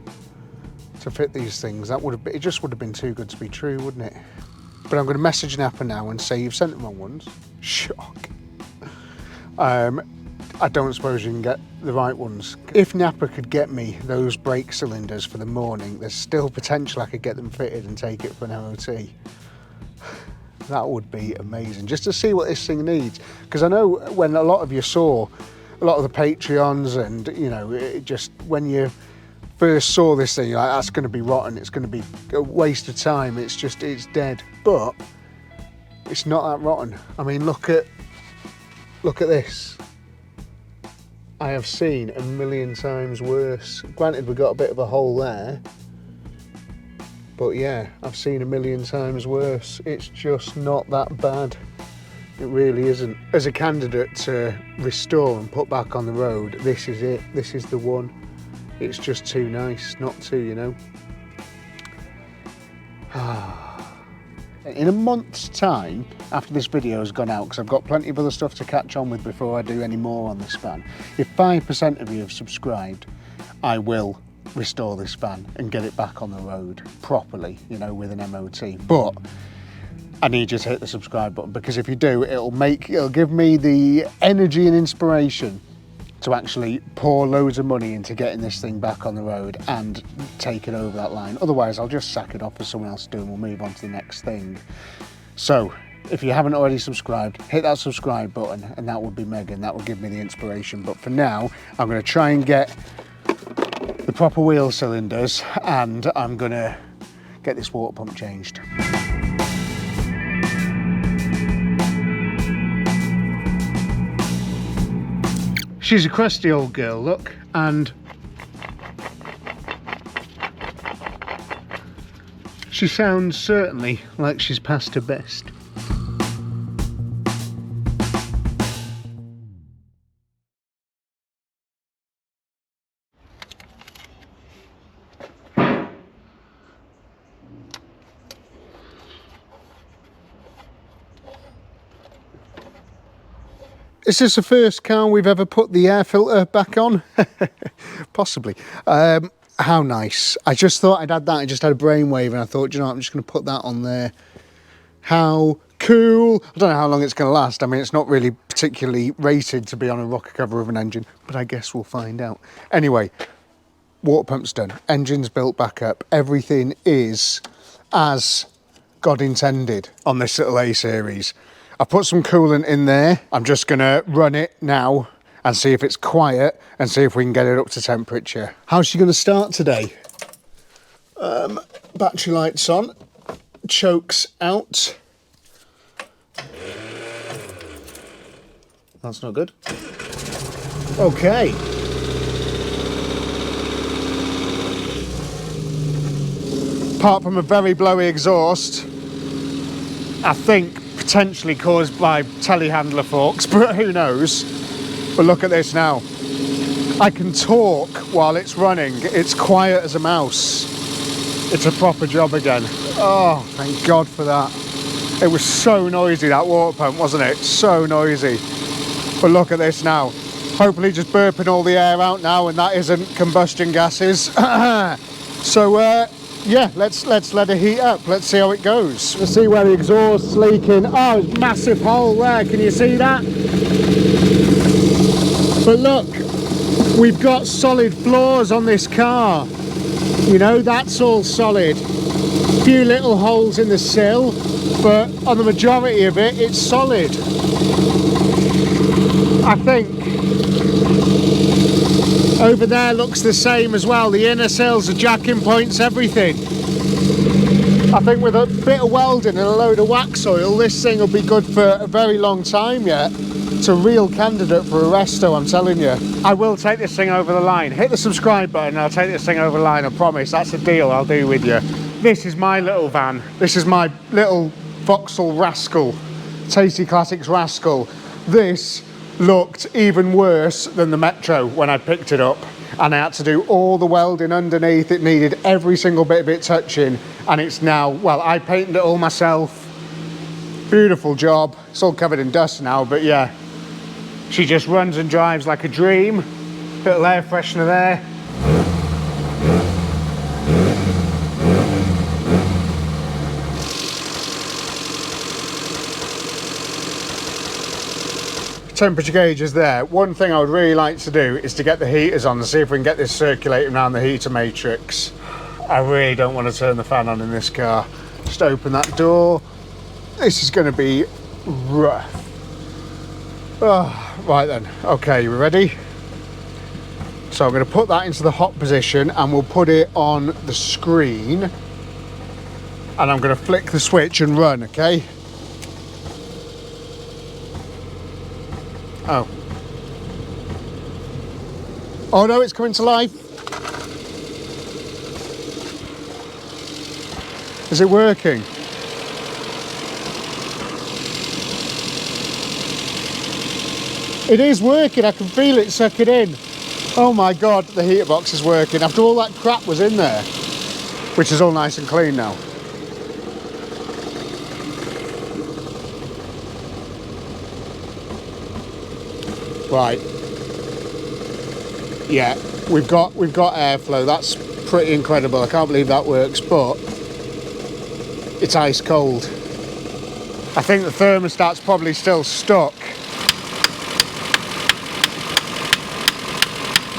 A: to fit these things. That would have been, it just would have been too good to be true, wouldn't it? But I'm going to message Napa now and say you've sent the wrong ones. Shock. I don't suppose you can get the right ones. If Napa could get me those brake cylinders for the morning, there's still potential I could get them fitted and take it for an MOT. That would be amazing, just to see what this thing needs. Because I know when a lot of you saw a lot of the Patreons, and you know, it just when you first saw this thing, you're like, that's going to be rotten, it's going to be a waste of time, it's dead. But it's not that rotten. I mean, look at this. I have seen a million times worse. Granted, we got a bit of a hole there, but yeah, I've seen a million times worse. It's just not that bad. It really isn't. As a candidate to restore and put back on the road, this is it. This is the one. It's just too nice not to, you know. In a month's time, after this video has gone out, because I've got plenty of other stuff to catch on with before I do any more on this van, if 5% of you have subscribed, I will restore this van and get it back on the road properly, you know, with an MOT. But I need you to hit the subscribe button, because if you do, it'll give me the energy and inspiration to actually pour loads of money into getting this thing back on the road and take it over that line. Otherwise, I'll just sack it off for someone else to do and we'll move on to the next thing. So if you haven't already subscribed, hit that subscribe button and that would be mega, and that will give me the inspiration. But for now, I'm going to try and get the proper wheel cylinders and I'm going to get this water pump changed. She's a crusty old girl, look, and she sounds certainly like she's past her best. Is this the first car we've ever put the air filter back on? Possibly. How nice. I just thought I'd add that. I just had a brainwave and I thought, you know what, I'm just going to put that on there. How cool. I don't know how long it's going to last. I mean, it's not really particularly rated to be on a rocker cover of an engine, but I guess we'll find out. Anyway, water pump's done. Engine's built back up. Everything is as God intended on this little A-series. I've put some coolant in there. I'm just gonna run it now and see if it's quiet and see if we can get it up to temperature. How's she gonna start today? Battery lights on, chokes out. That's not good. Okay. Apart from a very blowy exhaust, I think potentially caused by telehandler forks, but who knows. But look at this now. I can talk while it's running. It's quiet as a mouse. It's a proper job again. Oh, thank God for that. It was so noisy, that water pump, wasn't it? So noisy. But look at this now. Hopefully just burping all the air out now, and that isn't combustion gases. So yeah, let's let it heat up. Let's see how it goes. Let's see where the exhaust's leaking. Oh, it's a massive hole there. Can you see that? But look, we've got solid floors on this car. You know, that's all solid. A few little holes in the sill, but on the majority of it, it's solid. I think over there looks the same as well. The inner sills, the jacking points, everything. I think with a bit of welding and a load of wax oil, this thing will be good for a very long time yet. It's a real candidate for a resto, I'm telling you. I will take this thing over the line. Hit the subscribe button and I'll take this thing over the line, I promise. That's a deal I'll do with you. This is my little van. This is my little Vauxhall Rascal. Tasty Classics Rascal. This looked even worse than the Metro when I picked it up, and I had to do all the welding underneath. It needed every single bit of it touching, and it's now, well, I painted it all myself. Beautiful job. It's all covered in dust now, but yeah, she just runs and drives like a dream. Little air freshener there. Temperature gauge is there. One thing I would really like to do is to get the heaters on and see if we can get this circulating around the heater matrix. I really don't want to turn the fan on in this car. Just open that door. This is going to be rough. Oh, right then. Okay, you ready? So I'm going to put that into the hot position and we'll put it on the screen. And I'm going to flick the switch and run, okay? Oh. Oh no, it's coming to life. Is it working? It is working, I can feel it sucking in. Oh my God, the heater box is working after all that crap was in there, which is all nice and clean now. Right. Yeah, we've got airflow. That's pretty incredible. I can't believe that works, but it's ice cold. I think the thermostat's probably still stuck.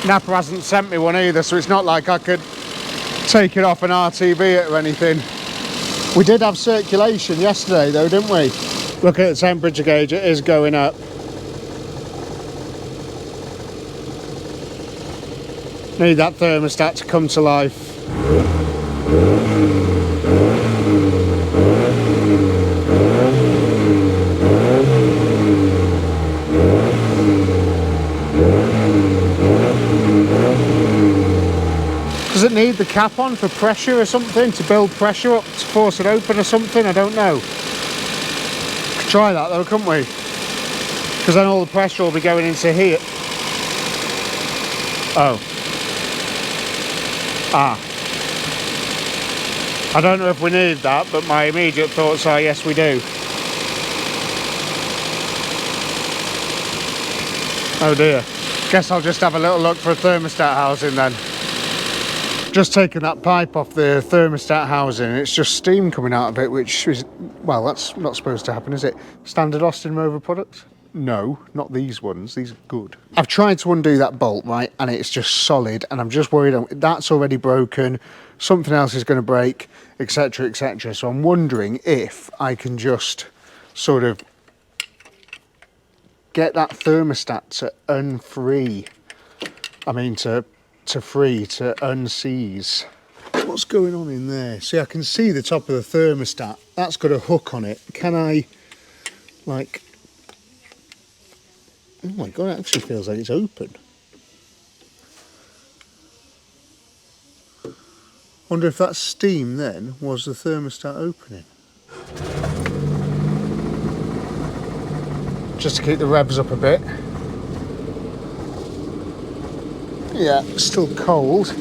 A: Napa hasn't sent me one either, so it's not like I could take it off and RTV it or anything. We did have circulation yesterday though, didn't we? Look at the temperature gauge, it is going up. Need that thermostat to come to life. Does it need the cap on for pressure or something, to build pressure up, to force it open or something? I don't know. Could try that though, couldn't we? Because then all the pressure will be going into here. Oh. Ah. I don't know if we need that, but my immediate thoughts are yes we do. Oh dear. Guess I'll just have a little look for a thermostat housing then. Just taken that pipe off the thermostat housing, it's just steam coming out of it, which is, well, that's not supposed to happen, is it? Standard Austin Rover product? No, not these ones, these are good. I've tried to undo that bolt, right, and it's just solid, and I'm just worried that's already broken, something else is going to break, etc, etc. So I'm wondering if I can just sort of get that thermostat to unfree. I mean to unseize. What's going on in there? See, I can see the top of the thermostat. That's got a hook on it. Can I, like... Oh my God, it actually feels like it's open. Wonder if that steam then was the thermostat opening. Just to keep the revs up a bit. Yeah, still cold.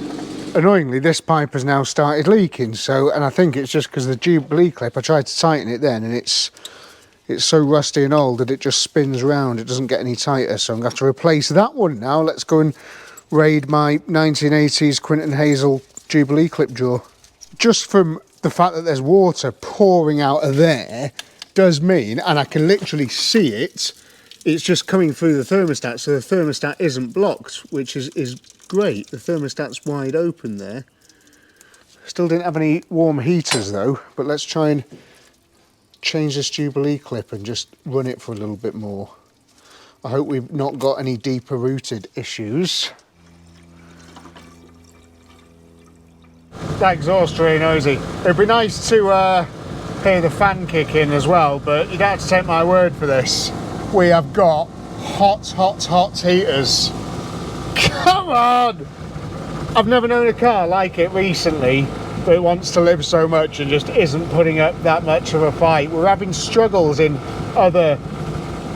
A: Annoyingly, this pipe has now started leaking, so, and I think it's just because of the Jubilee clip. I tried to tighten it then, and it's so rusty and old that it just spins round. It doesn't get any tighter, so I'm going to have to replace that one now. Let's go and raid my 1980s Quinton Hazel Jubilee clip drawer. Just from the fact that there's water pouring out of there does mean, and I can literally see it, it's just coming through the thermostat, so the thermostat isn't blocked, which is great. The thermostat's wide open there. Still didn't have any warm heaters though, but let's try and change this Jubilee clip and just run it for a little bit more. I hope we've not got any deeper rooted issues. That exhaust really noisy. It'd be nice to hear the fan kick in as well, but you don't have to take my word for this. We have got hot heaters. Come on! I've never known a car like it recently that wants to live so much and just isn't putting up that much of a fight. We're having struggles in other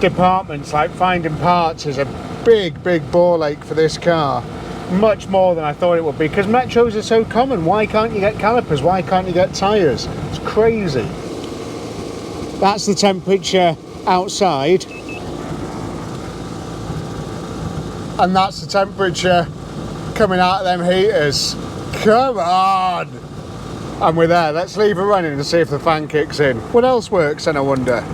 A: departments, like finding parts is a big ball ache for this car. Much more than I thought it would be, because Metros are so common. Why can't you get calipers? Why can't you get tyres? It's crazy. That's the temperature outside. And that's the temperature coming out of them heaters. Come on! And we're there. Let's leave it running and see if the fan kicks in. What else works then, I wonder?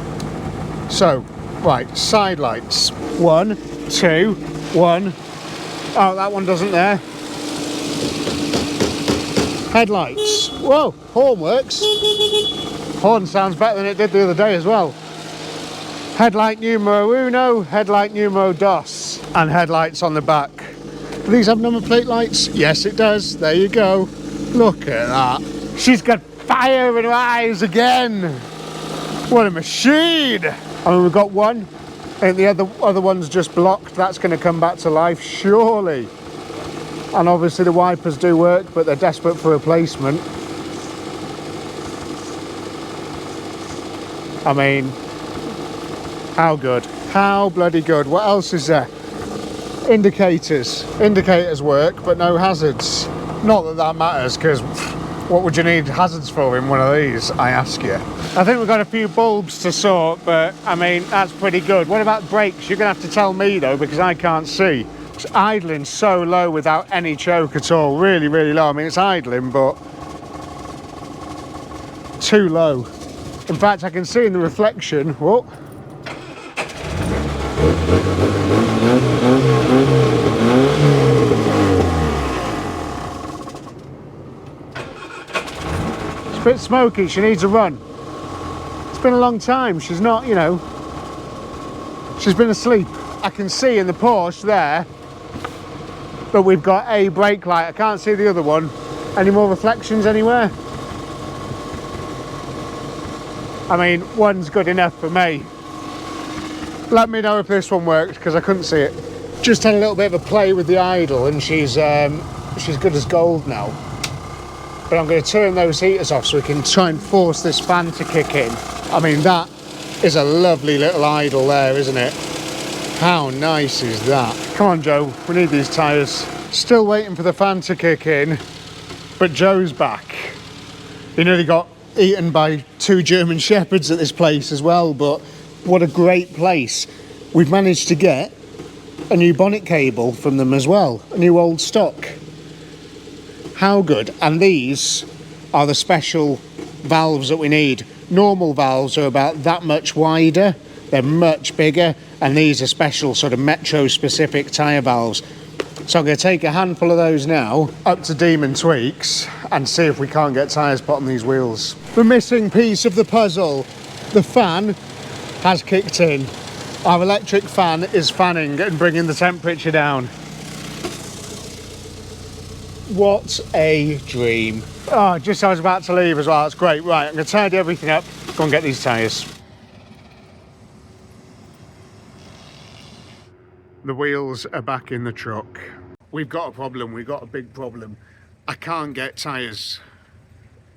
A: So, right, side lights. 1, 2, 1. Oh, that one doesn't there. Headlights. Whoa, horn works. Horn sounds better than it did the other day as well. Headlight numero uno, headlight numero dos, and headlights on the back. Do these have number plate lights? Yes, it does. There you go. Look at that. She's got fire in her eyes again. What a machine. I mean, we've got one, and the other one's just blocked. That's going to come back to life, surely. And obviously the wipers do work, but they're desperate for replacement. I mean, how good? How bloody good? What else is there? Indicators. Indicators work, but no hazards. Not that that matters, because what would you need hazards for in one of these, I ask you? I think we've got a few bulbs to sort, but I mean, that's pretty good. What about brakes? You're going to have to tell me though, because I can't see. It's idling so low without any choke at all. Really, really low. I mean, it's idling, but too low. In fact, I can see in the reflection, whoa. It's a bit smoky, she needs a run. It's been a long time, she's not, you know, she's been asleep. I can see in the Porsche there that we've got a brake light. I can't see the other one. Any more reflections anywhere? I mean, one's good enough for me. Let me know if this one works, because I couldn't see it. Just had a little bit of a play with the idle, and she's good as gold now. But I'm going to turn those heaters off so we can try and force this fan to kick in. I mean, that is a lovely little idle there, isn't it? How nice is that? Come on, Joe, we need these tyres. Still waiting for the fan to kick in, but Joe's back. He nearly got eaten by 2 German Shepherds at this place as well, but what a great place. We've managed to get a new bonnet cable from them as well, a new old stock. How good. And these are the special valves that we need. Normal valves are about that much wider, they're much bigger, and these are special sort of metro specific tyre valves. So I'm going to take a handful of those now up to Demon Tweaks and see if we can't get tyres put on these wheels. The missing piece of the puzzle, the fan has kicked in. Our electric fan is fanning and bringing the temperature down. What a dream. Oh, just as I was about to leave as well, that's great. Right, I'm going to tidy everything up, go and get these tyres. The wheels are back in the truck. We've got a problem, we've got a big problem. I can't get tyres.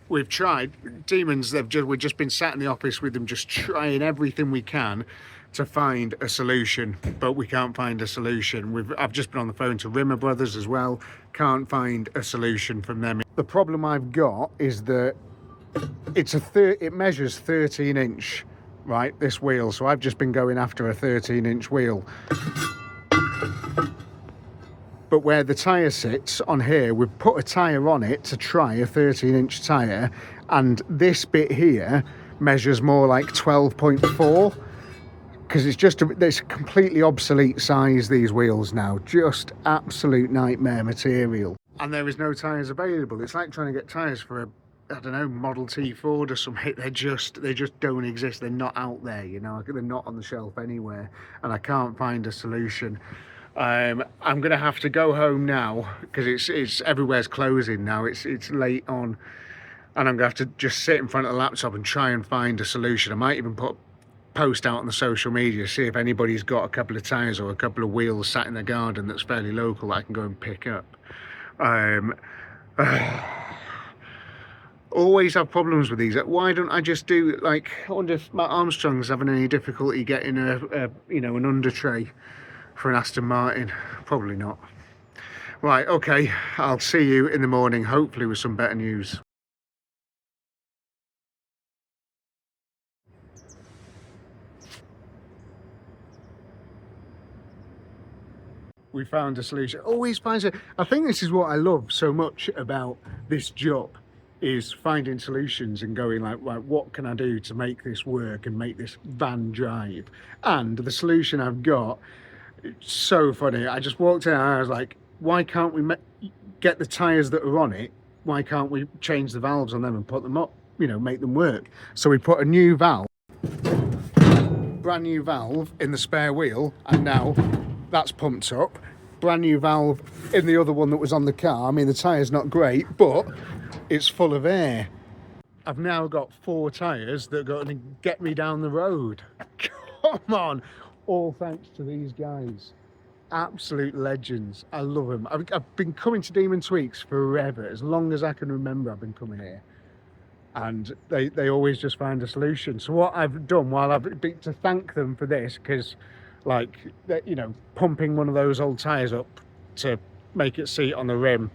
A: We've tried. Demons, we've just been sat in the office with them, just trying everything we can to find a solution, but we can't find a solution. I've just been on the phone to Rimmer Brothers as well. Can't find a solution from them. The problem I've got is that it measures 13 inch, right, this wheel. So I've just been going after a 13 inch wheel. But where the tyre sits on here, we've put a tyre on it to try a 13 inch tyre, and this bit here measures more like 12.4, because it's a completely obsolete size, these wheels now. Just absolute nightmare material. And there is no tyres available. It's like trying to get tyres for a, I don't know, Model T Ford or something. They just don't exist. They're not out there, you know. They're not on the shelf anywhere, and I can't find a solution. I'm gonna have to go home now because it's everywhere's closing now. It's late on, and I'm gonna have to just sit in front of the laptop and try and find a solution. I might even put a post out on the social media, see if anybody's got a couple of tyres or a couple of wheels sat in the garden that's fairly local that I can go and pick up. Always have problems with these. Why don't I just do, like, I wonder if Matt Armstrong's having any difficulty getting an under tray for an Aston Martin. Probably not. Right, okay, I'll see you in the morning, hopefully with some better news. We found a solution. Always finds it. I think this is what I love so much about this job, is finding solutions and going like, right, what can I do to make this work and make this van drive? And the solution I've got, it's so funny. I just walked in and I was like, why can't we get the tyres that are on it? Why can't we change the valves on them and put them up, you know, make them work? So we put a new valve, brand new valve in the spare wheel, and now that's pumped up. Brand new valve in the other one that was on the car. I mean, the tyre's not great, but it's full of air. I've now got 4 tyres that are going to get me down the road. Come on. All thanks to these guys. absolute legends. I love them. I've been coming to Demon Tweaks forever, as long as I can remember. I've been coming here, and they always just find a solution. So what I've done, while I've been to thank them for this, because like, you know, pumping one of those old tires up to make it seat on the rim,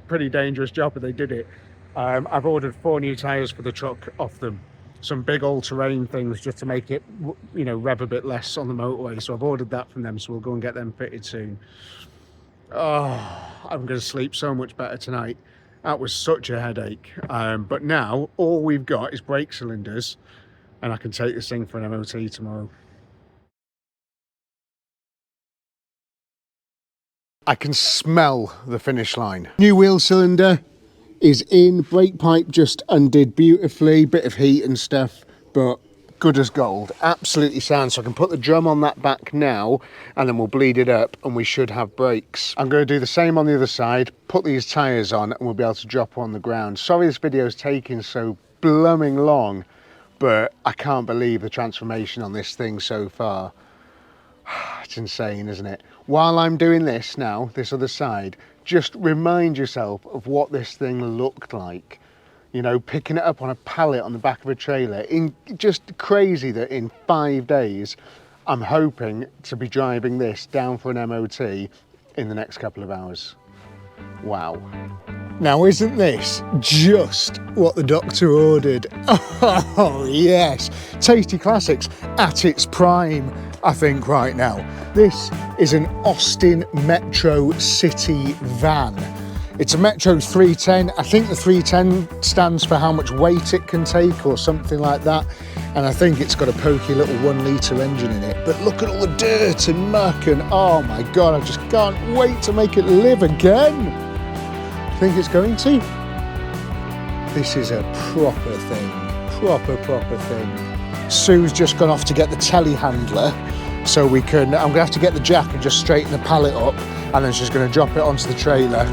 A: pretty dangerous job, but they did it. I've ordered 4 new tires for the truck off them, some big all-terrain things just to make it, you know, rev a bit less on the motorway. So I've ordered that from them, so we'll go and get them fitted soon. Oh, I'm going to sleep so much better tonight. That was such a headache. But now all we've got is brake cylinders, and I can take this thing for an MOT tomorrow. I can smell the finish line. New wheel cylinder is in, brake pipe just undid beautifully, bit of heat and stuff, but good as gold, absolutely sound. So I can put the drum on that back now, and then we'll bleed it up and we should have brakes. I'm going to do the same on the other side, put these tyres on, and we'll be able to drop on the ground. Sorry this video is taking so blooming long, but I can't believe the transformation on this thing so far. It's insane, isn't it? While I'm doing this now, this other side, just remind yourself of what this thing looked like. You know, picking it up on a pallet on the back of a trailer. Just crazy that in 5 days, I'm hoping to be driving this down for an MOT in the next couple of hours. Wow. Now, isn't this just what the doctor ordered? Oh, yes. Tasty Classics at its prime, I think, right now. This is an Austin Metro City van. It's a Metro 310. I think the 310 stands for how much weight it can take or something like that. And I think it's got a pokey little 1 litre engine in it. But look at all the dirt and muck, and oh my God, I just can't wait to make it live again. Think it's going to? This is a proper thing. Proper thing. Sue's just gone off to get the telehandler, so we can, I'm gonna have to get the jack and just straighten the pallet up, and then she's gonna drop it onto the trailer.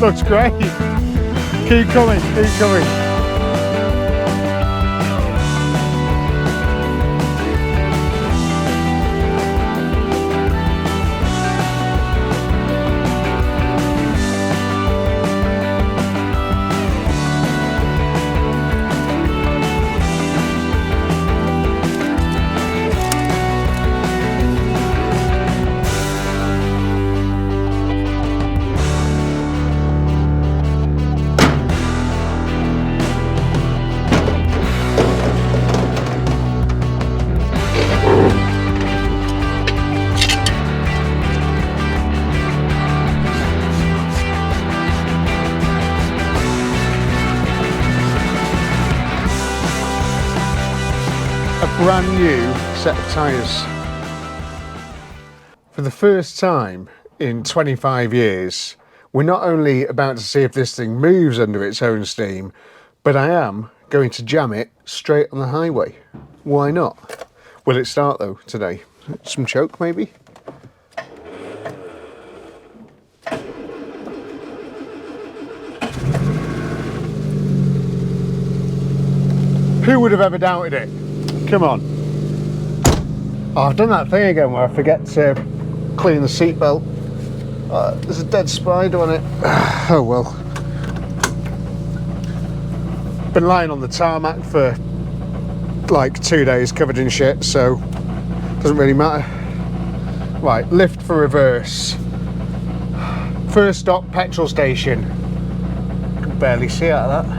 A: Looks great. Keep coming, keep coming. Brand new set of tyres. For the first time in 25 years, we're not only about to see if this thing moves under its own steam, but I am going to jam it straight on the highway. Why not? Will it start though today? Some choke maybe? Who would have ever doubted it? Come on. Oh, I've done that thing again where I forget to clean the seatbelt. There's a dead spider on it. Oh well. Been lying on the tarmac for like 2 days covered in shit, so doesn't really matter. Right, lift for reverse. First stop, petrol station. Can barely see out of that.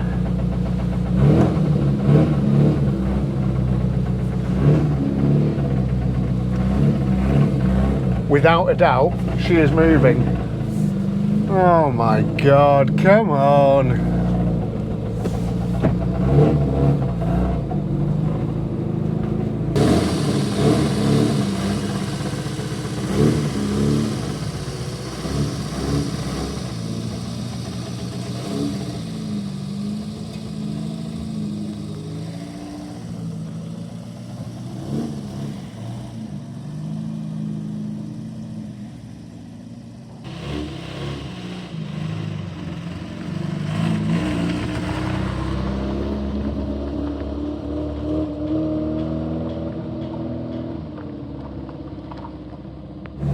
A: without a doubt, she is moving. Oh my God, come on.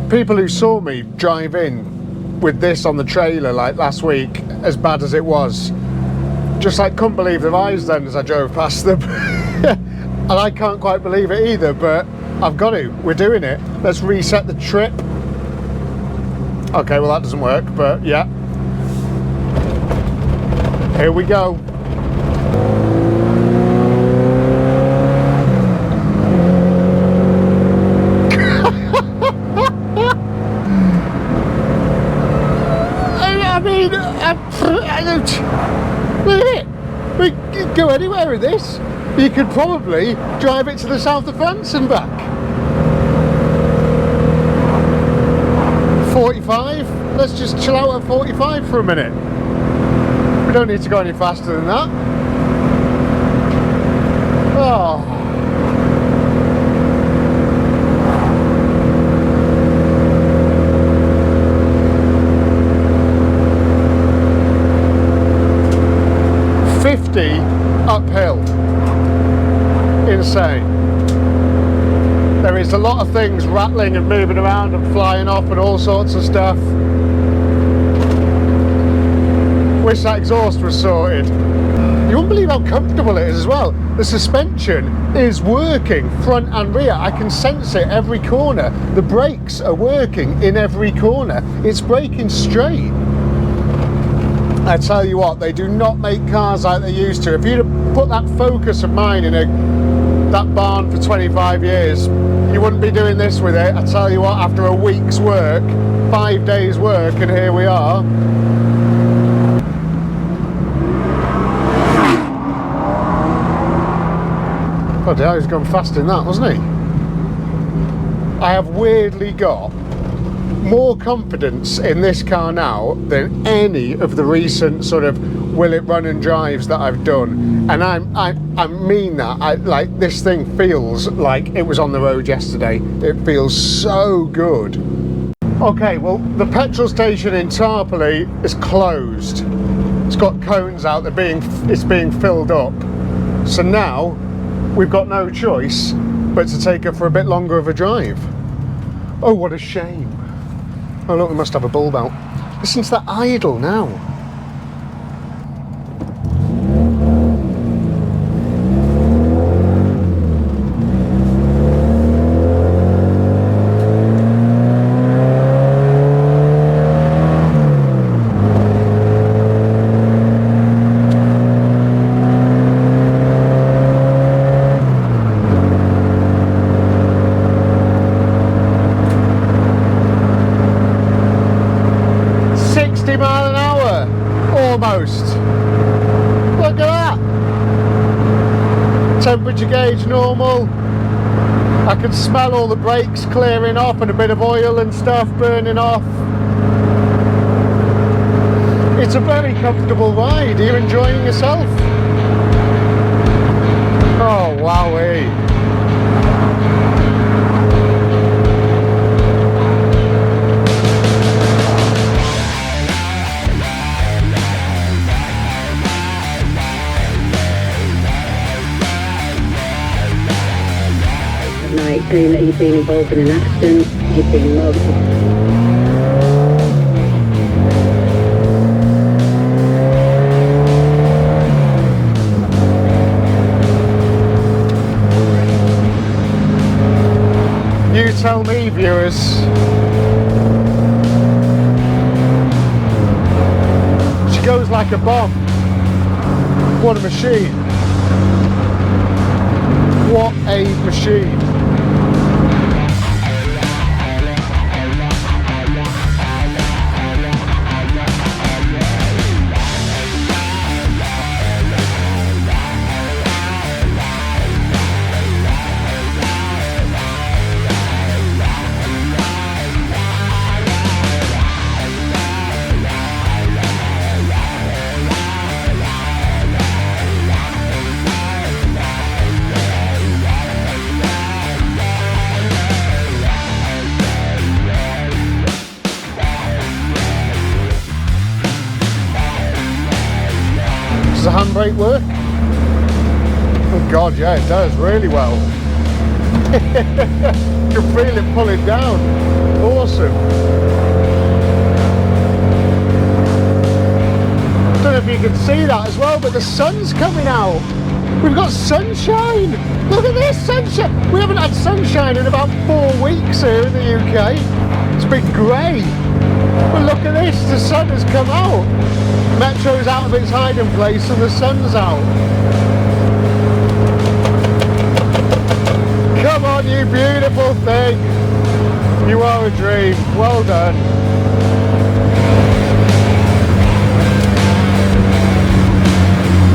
A: People who saw me drive in with this on the trailer like last week, as bad as it was, just like couldn't believe their eyes then as I drove past them. And I can't quite believe it either, but I've got to. We're doing it. Let's reset the trip. Okay, well that doesn't work, but yeah. Here we go. I don't. Look at it. We could go anywhere with this. You could probably drive it to the south of France and back. 45. Let's just chill out at 45 for a minute. We don't need to go any faster than that. Oh. Uphill. Insane. There is a lot of things rattling and moving around and flying off and all sorts of stuff. Wish that exhaust was sorted. You wouldn't believe how comfortable it is as well. The suspension is working front and rear. I can sense it every corner. The brakes are working in every corner. It's braking straight. I tell you what, they do not make cars like they used to. If you'd have put that Focus of mine in that barn for 25 years, you wouldn't be doing this with it. I tell you what, after a week's work, 5 days work, and here we are. God, he was going fast in that, wasn't he? I have weirdly got more confidence in this car now than any of the recent sort of will it run and drives that I've done, and I mean that. Like, this thing feels like it was on the road yesterday. It feels so good. Okay, well, the petrol station in Tarpley is closed. It's got cones out. It's being filled up. So now we've got no choice but to take her for a bit longer of a drive. Oh, what a shame. Oh look, we must have a bulb out. Listen to that idle now. Look at that. Temperature gauge normal. I can smell all the brakes clearing off and a bit of oil and stuff burning off. It's a very comfortable ride. Are you enjoying yourself? Oh, wowee.
E: Saying that you've been involved in an accident, you've been mugged.
A: You tell me, viewers. She goes like a bomb. What a machine. What a machine. straight work? Oh God, yeah, it does really well. You can feel it pulling down. Awesome. Don't know if you can see that as well, but the sun's coming out. We've got sunshine. Look at this sunshine. We haven't had sunshine in about 4 weeks here in the UK. It's been grey. But look at this, the sun has come out. Metro's out of its hiding place and the sun's out. Come on, you beautiful thing. You are a dream. Well done.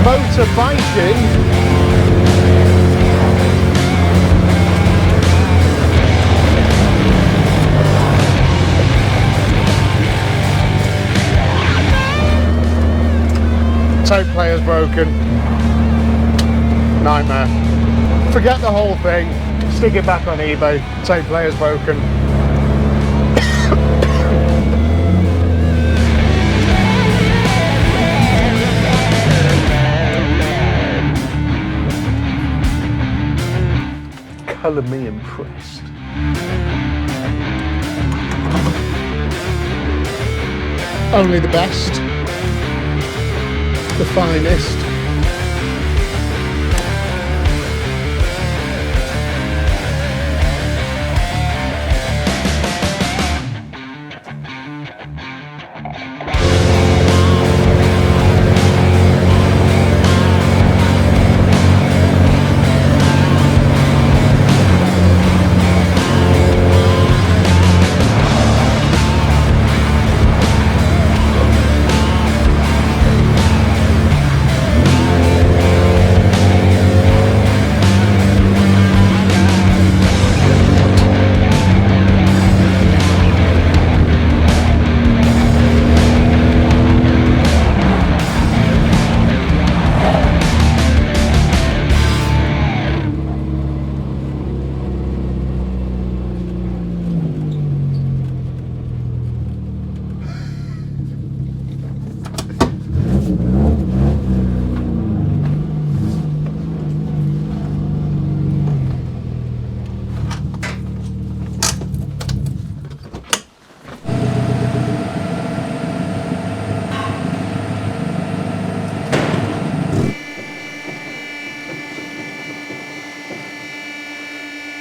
A: Motorbiking. Tape player's broken. Nightmare. Forget the whole thing. Stick it back on eBay. Tape player's broken. Colour me impressed. Only the best. The finest.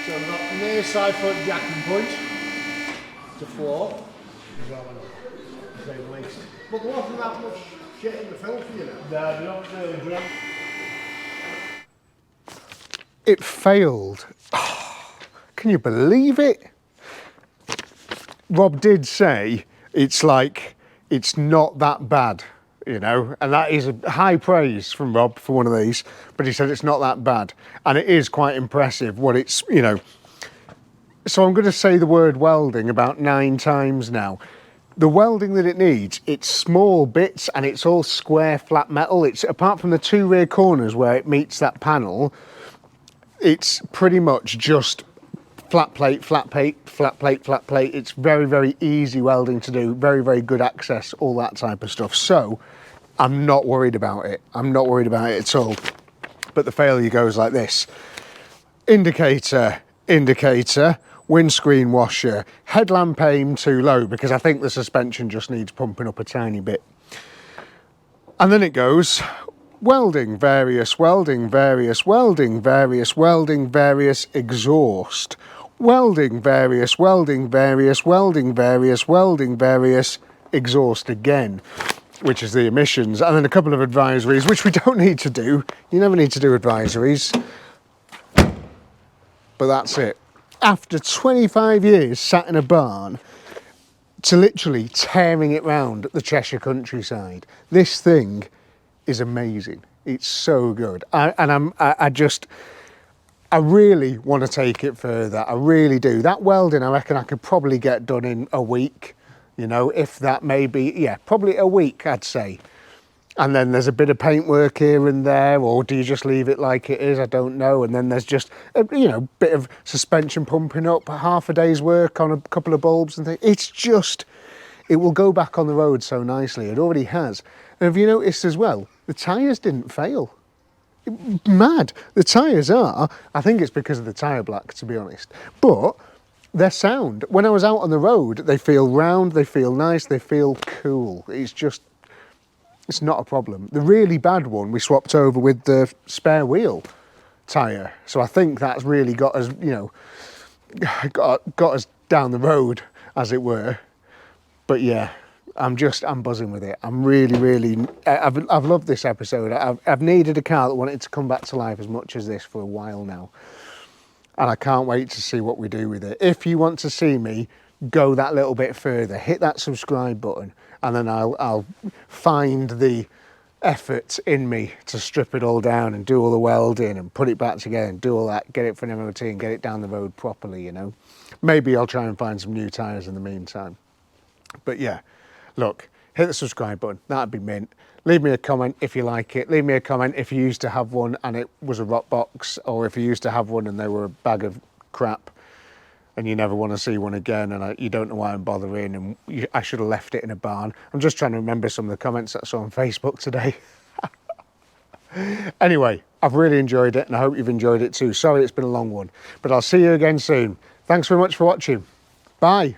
A: So I've got near side foot jacking point to floor.
F: But there wasn't that much shit in the film for you now.
A: No, not really drunk. It failed. Can you believe it? Rob did say it's like, it's not that bad, you know, and that is a high praise from Rob for one of these, but he said it's not that bad. And it is quite impressive what it's, you know. So I'm going to say the word welding about 9 times now. The welding that it needs, it's small bits and it's all square flat metal. It's apart from the 2 rear corners where it meets that panel, it's pretty much just flat plate, flat plate, flat plate, flat plate. It's very, very easy welding to do, very, very good access, all that type of stuff. So I'm not worried about it. I'm not worried about it at all. But the failure goes like this. Indicator, indicator, windscreen washer, headlamp aim too low because I think the suspension just needs pumping up a tiny bit. And then it goes welding, various welding, various welding, various welding, various exhaust. Welding, various welding, various welding, various welding, various exhaust again, which is the emissions. And then a couple of advisories, which we don't need to do. You never need to do advisories. But that's it. After 25 years sat in a barn to literally tearing it round the Cheshire countryside, this thing is amazing. It's so good. I really want to take it further. I really do. That welding, I reckon I could probably get done in a week, you know, if that may be, yeah, probably a week, I'd say. And then there's a bit of paintwork here and there, or do you just leave it like it is? I don't know. And then there's just a, you know, bit of suspension pumping up, half a day's work on a couple of bulbs and things. It's just, it will go back on the road so nicely. It already has. And have you noticed as well, the tyres didn't fail. Mad. The tyres are, I think it's because of the tyre black, to be honest, but they're sound. When I was out on the road, they feel round, they feel nice, they feel cool. It's not a problem. The really bad one we swapped over with the spare wheel tyre. So I think that's really got us, you know, got us down the road, as it were. But yeah, I'm buzzing with it. I'm really, I've loved this episode. I've needed a car that wanted to come back to life as much as this for a while now. And I can't wait to see what we do with it. If you want to see me go that little bit further, hit that subscribe button, and then I'll find the effort in me to strip it all down and do all the welding and put it back together and do all that, get it for an MOT and get it down the road properly, you know. Maybe I'll try and find some new tyres in the meantime. But yeah, look, hit the subscribe button, that'd be mint. Leave me a comment if you like it. Leave me a comment if you used to have one and it was a rot box, or if you used to have one and they were a bag of crap and you never want to see one again and you don't know why I'm bothering and I should have left it in a barn. I'm just trying to remember some of the comments that I saw on Facebook today. Anyway, I've really enjoyed it and I hope you've enjoyed it too. Sorry it's been a long one, but I'll see you again soon. Thanks very much for watching. Bye.